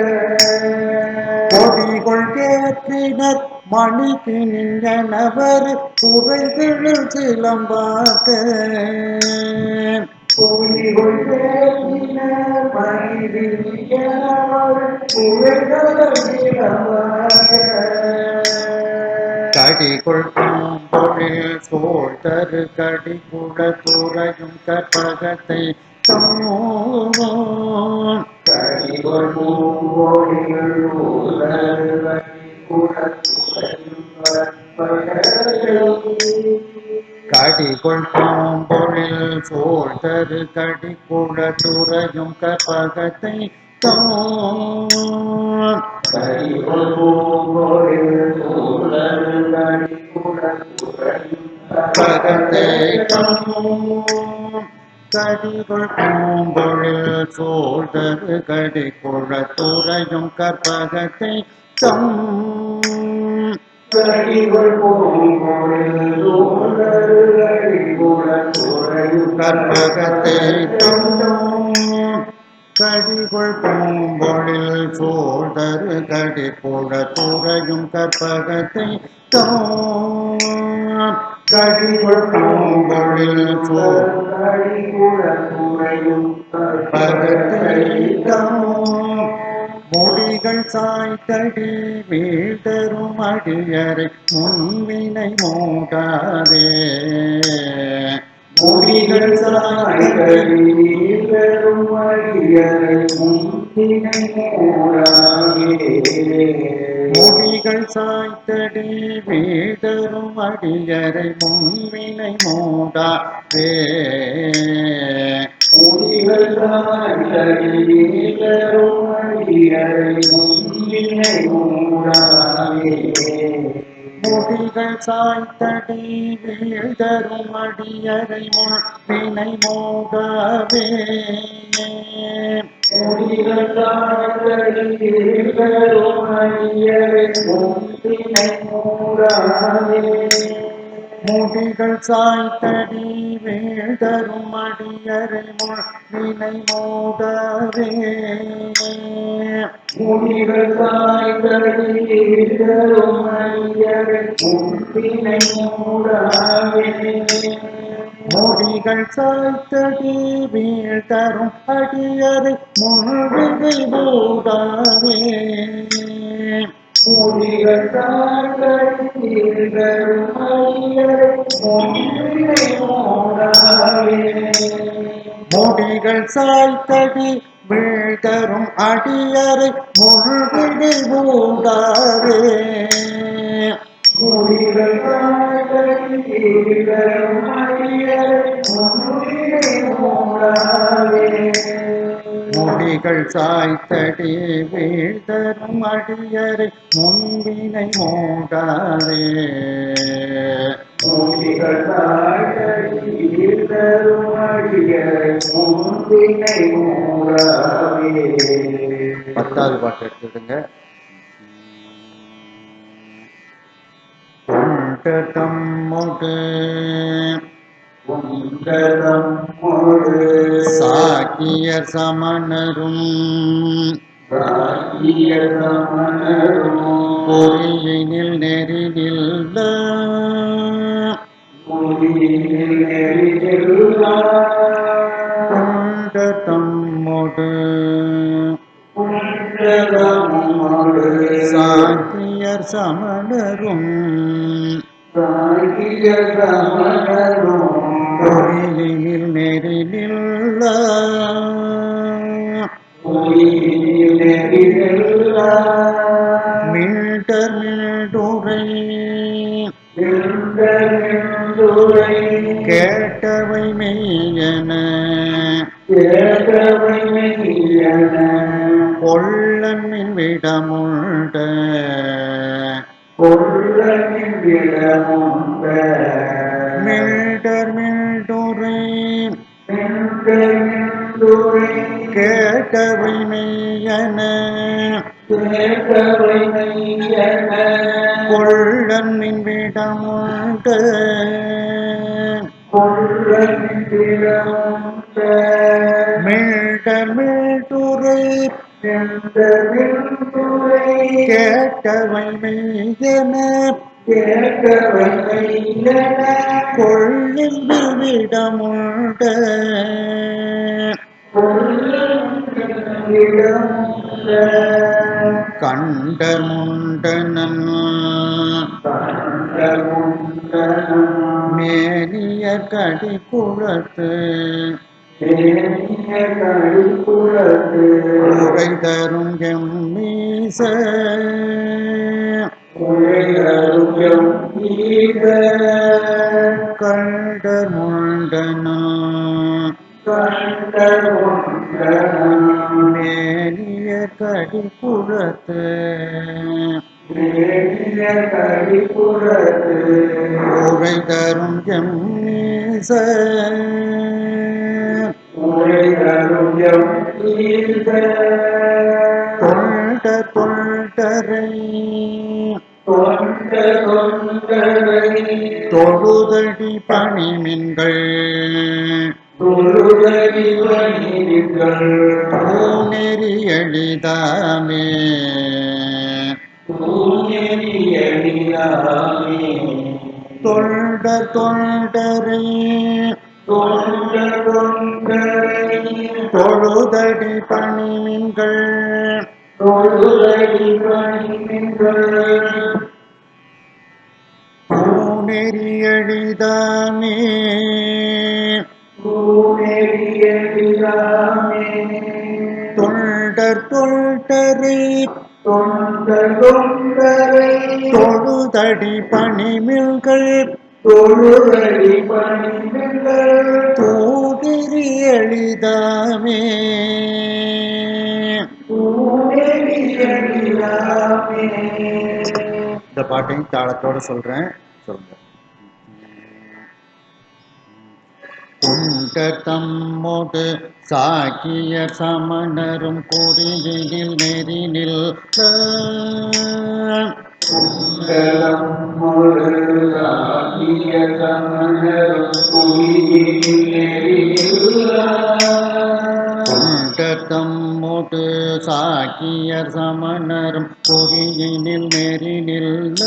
கொடிகொள் கேற்றினர் மணிக்கிணியனவர் குறைகிழல் சிலம்பாக கொடிகொள் கேற்றினர் மணிக்கிணியனவர் குறுங்குழல் சிலம்பாக கடிகொள் பூம்பொழில் சோழ்தரு கடிகுழ துறையும் கற்பகத்தை தோம் கடிகொள் பூங்கொடிகள் உலகை குணத்துறையும் கடிகொள் பூம்பொழில் சோழ்தரு கடிகுழ துறையும் கற்பகத்தை தோம் கடிகொள் பூங்கொடிகள் உலகை குணத்துறையும் கற்பகத்தை தோம் கடிகொள் பூம்பொழில் சோழ்தரு கடிகுழ துறையும் கற்பகத்தை தோம் கடிகொள் பூங்கொடிகள் உலகை குணத்துறையும் கற்பகத்தை தோம் கடிகொள் பூம்பொழில் சோழ்தரு கடிகுழ துறையும் கற்பகத்தை தோம் கடிகொள் பூம்பொழில் கடி குணத்துறையும் கற்பகத்தை தோம் முடிகள் சாய்த்தடி வீழ்தரும் அடியரை முன்வினை மூடாதே முடிகள் சாய்த்தடி பெரும் அடியரை முன்பினை மூடாதே முடிகள் சாய்த்தடி வீழ்தரும் அடியரை முன்வினை மூடாதே முடிகள் சாய்த்தடி பெரும் அடியரை முன்பினை மூடாதே முடிகள் சாய்த்தடி வீழ்தரும் அடியரை முன்வினை மூடாதே முடிகள் சாய்த்தடி பெரும் அடியரை முன்பினை மூடாதே முடிகள் சாய்த்தடி வீழ்தரும் அடியரை முன்வினை மூடாதே முடிகள் சாய்த்தடி பெரும் அடியரை முன்பினை மூடாதே முடிகள் சாய்த்தடி வீழ்தரும் அடியரை முன்வினை மூடாதே முடிகள் சாய்த்தடி பெரும் அடியரை முன்பினை மூடாதே முடிகள் சாய்த்தடி வீழ்தரும் அடியரை முன்வினை மூடாதே முடிகள் சாய்த்தடி பெரும் அடியரை முன்பினை மூடாதே முடிகள் சாய்த்தடி வீழ்தரும் அடியரை முன்வினை மூடாதே முடிகள் சாய்த்தடி பெரும் அடியரை முன்பினை மூடாதே 10வது பாட்டு எடுத்துடுங்க. கொண்டதம்மொடு உந்ததம்மொடு சாக்கியர் சமணரும் சாக்கிய சமணரும் பொறியினில் நெறினில்ல முடியில் நெறியெல்லாம் கொண்டதம்மொடு உந்ததம்மொடு சாக்கியர் சமணரும் சாக்கிய சமணரும் பொறியினில் நெறினில்ல முடியில் நெறியெல்லாம் மீட்டர் மீடுரை எந்தெந்துரை கேட்டவை மெய்யன கேட்டவை மெய்யன கொள்ளன்மின் விடமுண்ட கொள்ளனின் விடமுண்ட மீட்டர் மீடுரை எந்தெந்துரை கேட்டவை மெய்யன கேட்டவை மெய்யன கொள்ளன் மின்விடமுண்ட கொள்ளனிடமுண்ட மீட்டர் மீட்டுரை செந்தமிழ்துறை கேட்டவை மெய்யன கேட்டவை மெய்யன கொள்ளின் விடமுண்ட கொள்ளனிடமுண்ட கண்டர் முண்டனன் கண்டமுண்டனம் மேனிய கடி குளத்து தேனிய கடிப்புறத்து உரை தரும் எம்மீச உரையருகம் ஈக கண்டர் முண்டனன் கண்டமுண்டனம் மேனிய கடி குளத்து தேனிய கடிப்புறத்து உரை தரும் எம்மீச உரையருகம் ஈக தொண்ட தொண்டரை தொண்ட தொண்டரை தொழுதடி பணிமின்கள் தொழுதடி பணிகள் பூநெறி எளிதாமே பூநெறியடியாமே தொண்ட தொண்டரை தொண்ட தொண்டரை தொழுதடி பணிமின்கள் தொழுதடி பணிகள் பூநெறி எளிதாமே பூநெறியடியாமே தொண்டர் தொண்டரை தொண்ட தொண்டரை தொழுதடி பணிமில்கள் தொழுதடி பணிகள் தூதிரி எளிதாமே பூநெறியடியாமே இந்த பாட்டையும் தாளத்தோட சொல்றேன், சொல்லுங்க. குண்ட தம்மோடு சாக்கிய சமணரும் குறியில் நெறி நிற்க குண்டலம்மொரு ஆகிய சமணரும் குடியில் நெறியில்லார். குண்ட தம்மோடு சாக்கிய சமணரும் குறியினில் நெறி நிற்க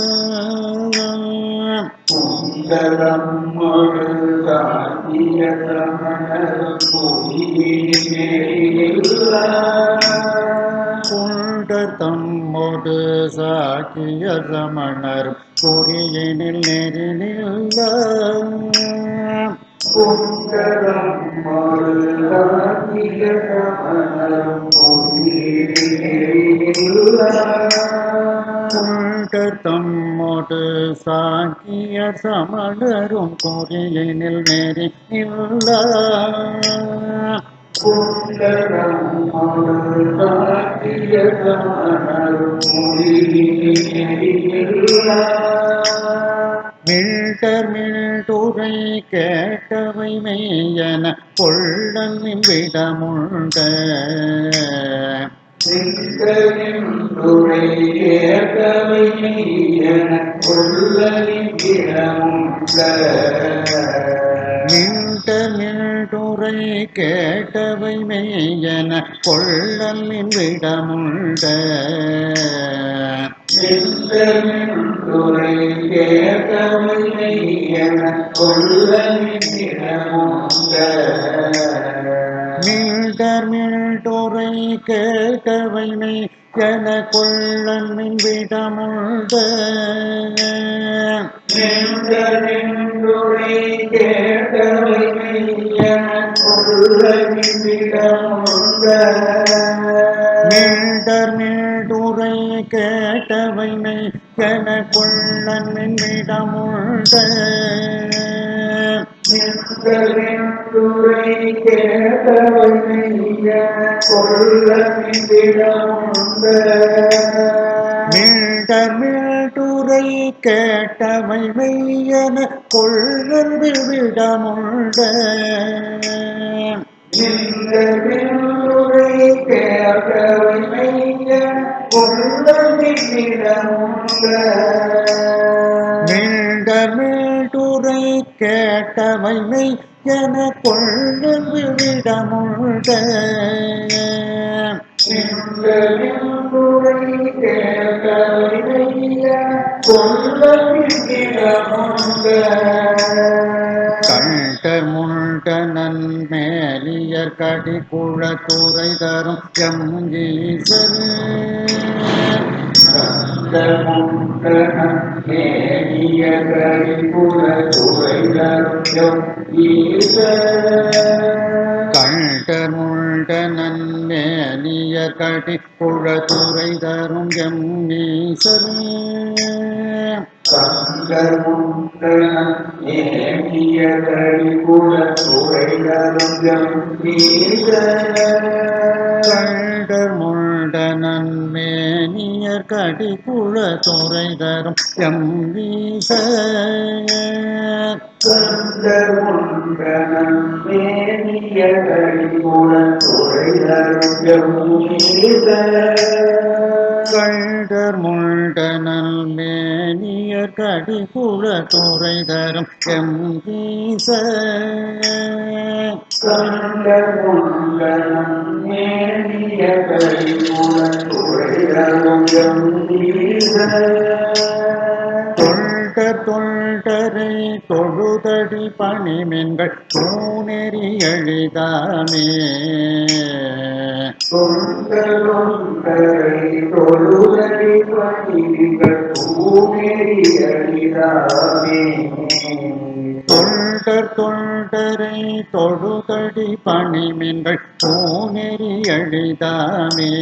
குண்டலம்மொரு ஆகிய சமணரும் குடியில் நெறியில்லார். குண்டர் தம்மோடு சாக்கிய சமணர் குறியினில் நெறி நிற்க குண்டலம்மொரு ஆகிய சமணரும் குடியில் நெறியில்லார். குண்டர் தம்மோடு சாக்கிய சமணரும் குறியினில் நெறி நிற்க குண்டலம்மொரு ஆகிய சமணரும் குடியில் நெறியில்லார். மீட்டர் மீட்டுரை கேட்டவை மெய்யன கொள்ளன் விடமுண்ட சிந்தனின்றுரை கேட்டவை மெய்யெனக் கொள்ளலின்றிடமுண்ட. மீட்டர் மீட்டுரை கேட்டவை மெய்யன கொள்ளன் விடமுண்ட சிந்தனின்றுரை கேட்டவை மெய்யெனக் கொள்ளலின்றிடமுண்ட. மீட்டர் மீட்டுரை கேட்டவை மெய்யன கொள்ளன் விடமுண்ட சிந்தனின்றுரை கேட்டவை மெய்யெனக் கொள்ளலின்றிடமுண்ட. மீட்டர் மீட்டுரை கேட்டவை மெய்யன கொள்ளன் விடமுண்ட சிந்தனின்றுரை கேட்டவை மெய்யெனக் கொள்ளலின்றிடமுண்ட. மீட்டர் மீட்டுரை கேட்டவை மெய்யன கொள்ளல் விடமுண்ட சிந்தனின்றுரை கேட்டவை மெய்யன கொள்ளவிடமுண்ட மீண்ட மீண்டுரை கேட்டவை மெய் என கொள்ளும் விடமுண்ட துறை கேட்டவை மெய்யன கொள்ளவிடமுண்ட கண்டர் முண்ட நன்மேலியர் கடி குழத்துறை தரும் எம் ஈசர் கண்டர் முண்ட நன்மேலியர் கடி குழத்துறை தரும் எம் ஈசர் கண்டர் முண்ட நன்மேனியர் கடி குழத்துறை தரும் எம் ஈசர் கண்டர் முண்ட நன்மேனியர் கடி குழத்துறை தரும் எம் ஈசர் தொல்டர் தொல்டரை தொழுதடி பணிமென்கள் தூணெறி எளிதாமே தொல்டர் தொல்டரை தொழுதடி பணிமென்கள் தூணெறி எளிதாமே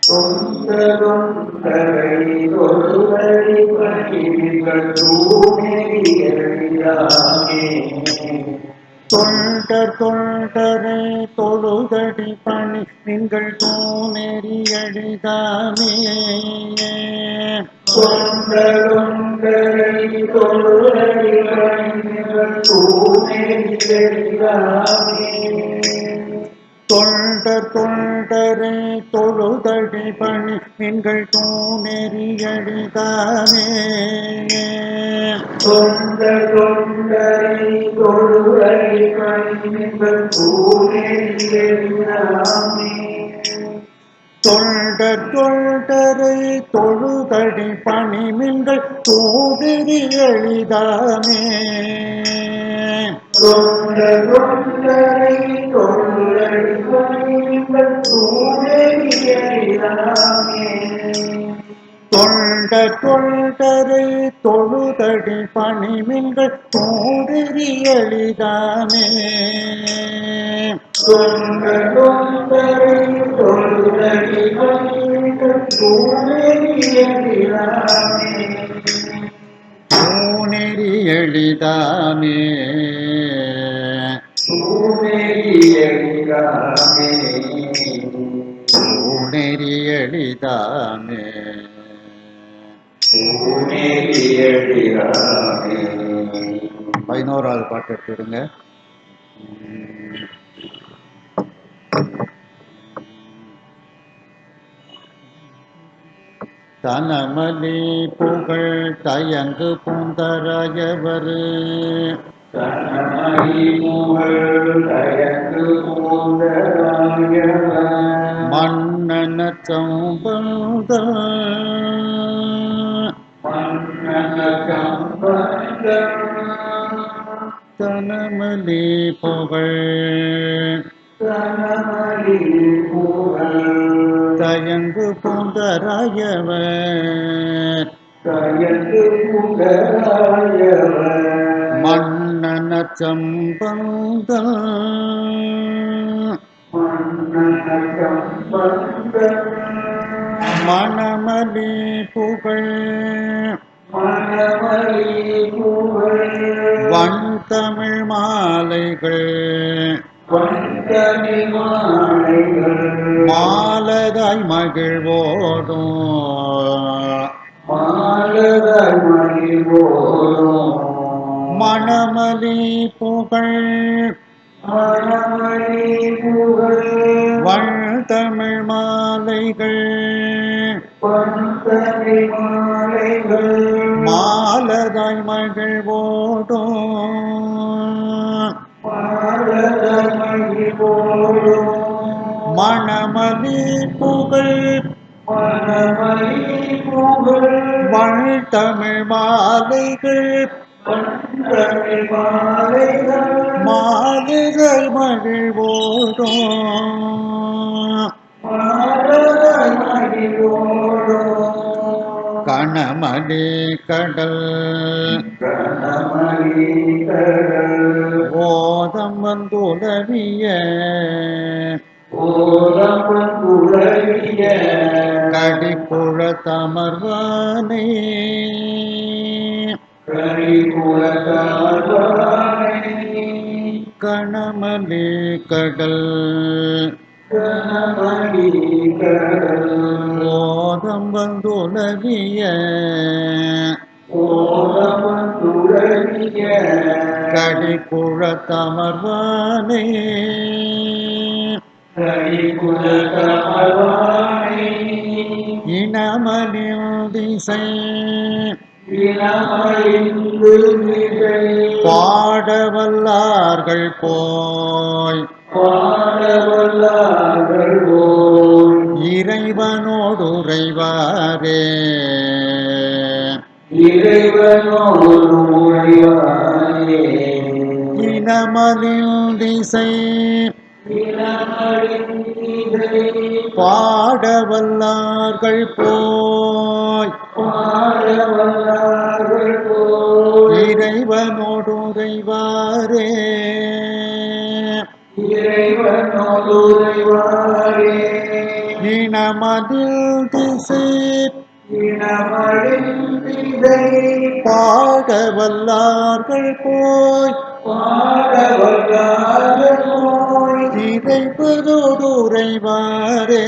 தொல்டர் தொல்டரை தொழுதடி பணி நீங்கள் தூணெறி எளிதாமே தொல்டர் தொல்டரை தொழுதடி பணி நீங்கள் தூணெறி எளிதாமே தொல்டர் தொல்டரை தொழுதடி பணிமின்கள் தூணெறி எளிதாமே தொல்டர் தொல்டரை தொழுதடி பணிமின்கள் தூணெறி எளிதாமே தூணெறி எளிதாமே தூணெறி எளிதாமே 11வது பாட்டு எடுத்துடுங்க. தனமலி புகழ் தயங்கு பூந்தராயவர் மன்னன சம்பந்த தனமலி புகழ் தயங்கு பூந்தராயவர் மன்னன சம்பந்த மணமலி புகழ் வன் தமிழ் மாலைகள் மாலதாய் மகிழ்வோடும் மணமலி புகழ் மணமணி புகழ் வாழ்த்தமிழ் மாலைகள் பண்தமிழ் மாலைகள் மாலதாய் மகிழ்வோடும் மாலதாய் மகிழ்வோடும் மணமலி புகழ் மணமணி புகழ் வாழ்த்தமிழ் மாலைகள் பண்தமிழ் மாலைகள் மாலதாய் மகிழ்வோடும் மாலதாய் மகிழ்வோடும் கணமணி கடல் கணமணி கடல் ஓதம் வந்துலவிய ஓரமன் உலகிய கடிப்புழ தமர்வானே கரிகுலத்தாழ்வானை கணமலி கடல் கணமணி கடல் ஓதம் வந்துலவிய ஓரமன் உலகிய கடிப்புழ தமர்வானே கரிகுலத்தாழ்வானை இனமலில் திசை இனமறிந்து நிலை பாடவல்லார்கள் போய் பாடவல்லார்கள் போய் இறைவனோடு உறைவாரே இறைவனோடு உறைவாரே இனமலில் திசை இனமறிந்திதை பாடவல்லார்கள் போய் பாடவல்லார்கள் போய் இறைவனோடு உறைவாரே இறைவனோடு உறைவாரே இனமதில் திசை இனமறிந்திதை பாடவல்லார்கள் போய் பாடவல்லார்கள் போய் இறைவனோடு உறைவாரே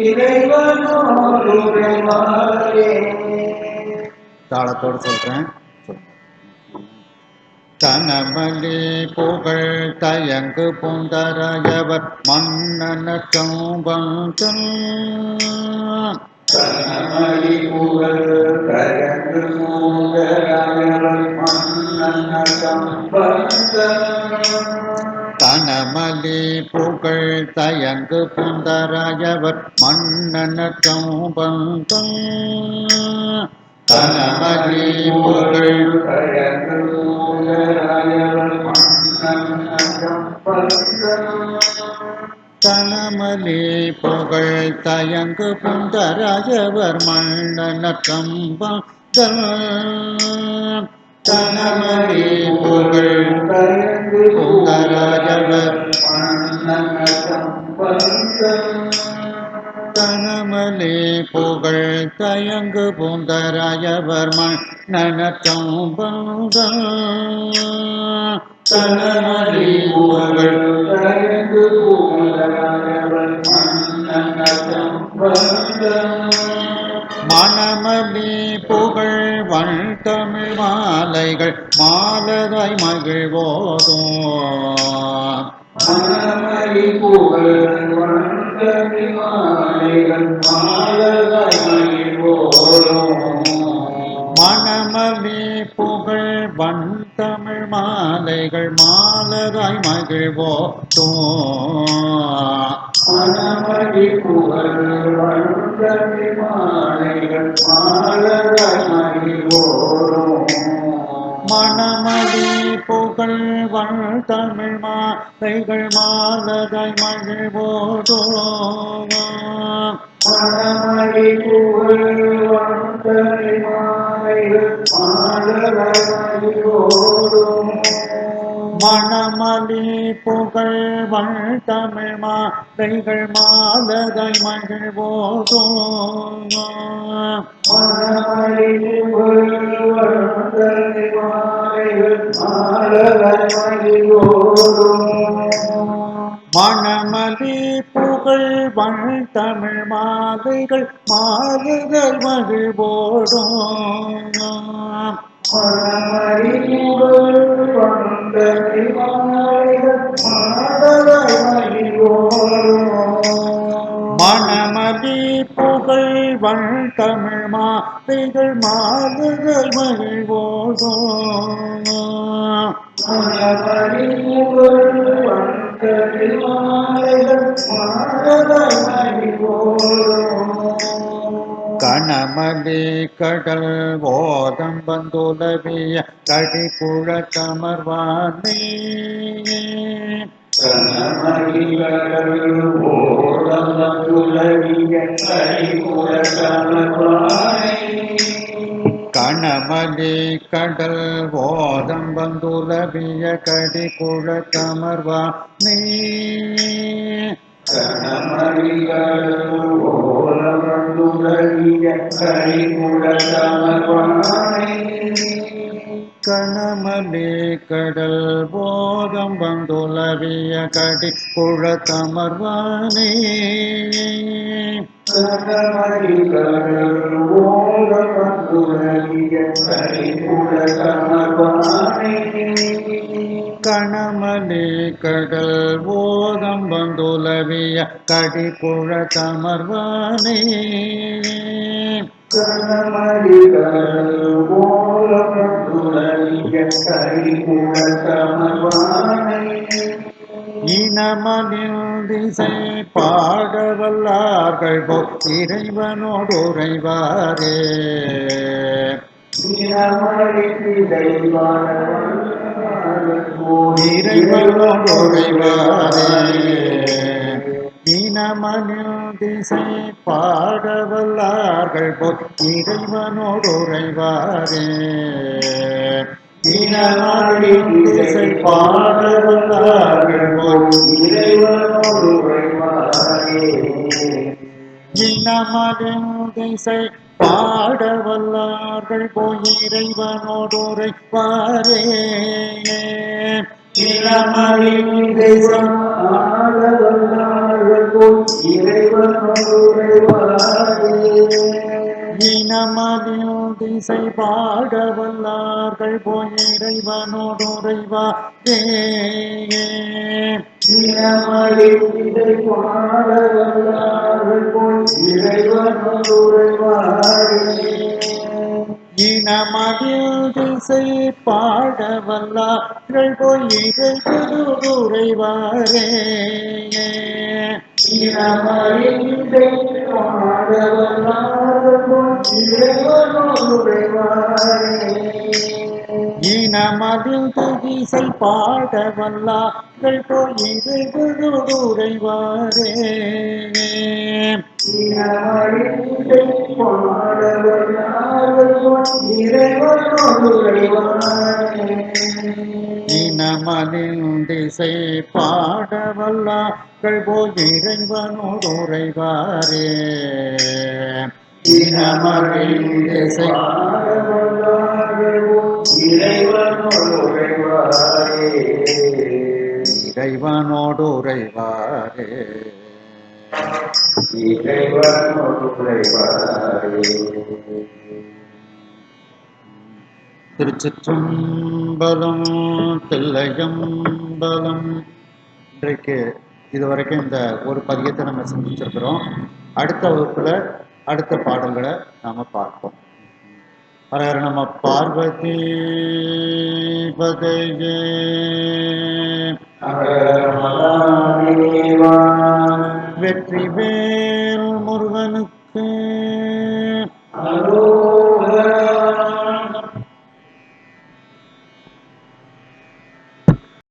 இறைவனோடு உறைவாரே தாளத்தோடு சொல்றேன். தனமலி புகழ் தயங்கு புந்தரையவர் மன்னன சௌபந்தன் கனமணி புகழ் கயங்கு மூதராயவன் மன்னன் சம்பந்தன் தனமலி புகழ் தயங்கு புந்தரையவர் மன்னன சௌபந்தன் தனமலி புகழ் கயங்கு மூதராயவன் மன்னன் சம்பந்தன் தனமலி புகழ் தயங்கு புந்தரையவர் மன்னன சம்பந்தன் தனமலி புகழ் கயங்கு புந்தரையவர் மன்னன் சம்பந்தன் தனமலி புகழ் தயங்கு புந்தரையவர் மன்னன சம்பந்தன் தனமலி புகழ் கயங்கு மூதராயவன் மன்னன் சம்பந்தன் மணமலி புகழ் வள் தமிழ் மாலைகள் மாலதாய் மகிழ்வோதும் மணமணி புகழ் வந்தமி மாலைகள் மாலதாய் மகிழ்வோடும் மணமலி புகழ் வள் தமிழ் மாலைகள் மாலதாய் மகிழ்வோதும் மணமணி புகழ் வந்தமி மாலைகள் மாலதாய் மகிழ்வோடும் மணமலி புகழ் வள் தமிழ் மாலைகள் மாலதாய் மகிழ்வோதும் மணமணி புகழ் வந்தமி மாலைகள் மாலதாய் மகிழ்வோடும் மணமலி புகழ் வள் தமிழ் மாலைகள் மாலதாய் மகிழ்வோதும் மணமணி புகழ் வந்தமி மாலைகள் மாலதாய் மகிழ்வோடும் மணமலி புகழ் வள் தமிழ் மாலைகள் மாலதாய் மகிழ்வோதும் மனமறிவுகள் வந்த மாலைகள் மாடலாய் மகிழ்வோரும் மணமதி புகழ் வள் தமிழ் மாலைகள் மாலுகள் மகிழ்வோதோ மனமறிவுகள் வந்த மாலைகள் மாடலாய் மகிழ்வோரும் கணமதி கடல் ஓதம் வந்துலவிய கடிபுழ கமர்வானே கனமறிகள் ஓரமதுலவிய கரிபுரமர்வானை கணமதி கடல் ஓதம் வந்துலவிய கடிபுழ கமர்வானே கனமறிகள் ஓரமதுலவிய கரிபுரமர்வானை கணமதி கடல் போதம் வந்துலவிய கடி குழத்தமர்வானே கனமறிகள் ஓரமதுலவிய கரிபுரமர்வானை கணமதி கடல் போதம் வந்துலவிய கடி குழத்தமர்வானே கனமறிகள் ஓரமதுலவிய கரிபுரமர்வானை இனமனில் திசை பாடவல்லார்கள் போல் இறைவனோடு உறைவாரே இறைவனோடு உறைவாரே இனமனில் திசை பாடவல்லார்கள் போல் இறைவனோடு உறைவாரே இனமனில் திசை பாடவல்லார்கள் போல் இறைவனோடு உறைவாரே இனமனில் திசை பாடவல்லார்கள் போய் இறைவனோடு உறைவாரே இனமனில் திசை ஆடவல்லார்கள் போல் இறைவனோடு உறைவாரே இனமதில் திசை பாடவல்லார்கள் போய் இறைவனோடு உறைவாரே இனமறிவு இதை பாடவல்லார்கள் போல் இறைவனோடு உறைவாரே இனமதில் திசை பாடவல்லார்கள் போய் இறைவனோடு உறைவாரே இனமறிவை பாடவல்லார்கள் போல் இறைவனோடு உறைவாரே இனமதில் திசை பாடவல்லார்கள் போய் இறைவனோடு உறைவாரே இனமறிவை பாடவல்லார்கள் போல் இறைவனோடு உறைவாரே இனமதில் திசை பாடவல்லார்கள் போய் இறைவனோடு உறைவாரே இனமதில் திசை பாடவல்லார்கள் போல் இறைவனோடு உறைவாரே இறைவனோடு உறைவாரே இறைவனோடு உறைவாரே திருச்சிற்றம்பலம் தில்லையம்பலம். இன்றைக்கு இதுவரைக்கும் இந்த ஒரு பதியத்தை நம்ம சிந்திச்சிருக்கிறோம். அடுத்த வகுப்புல அடுத்த பாடல்களை நாம பார்ப்போம். ஹரஹர நம பார்வதி பதையே மகாதேவா வெற்றிவேல் முருகனுக்கு அரோகரா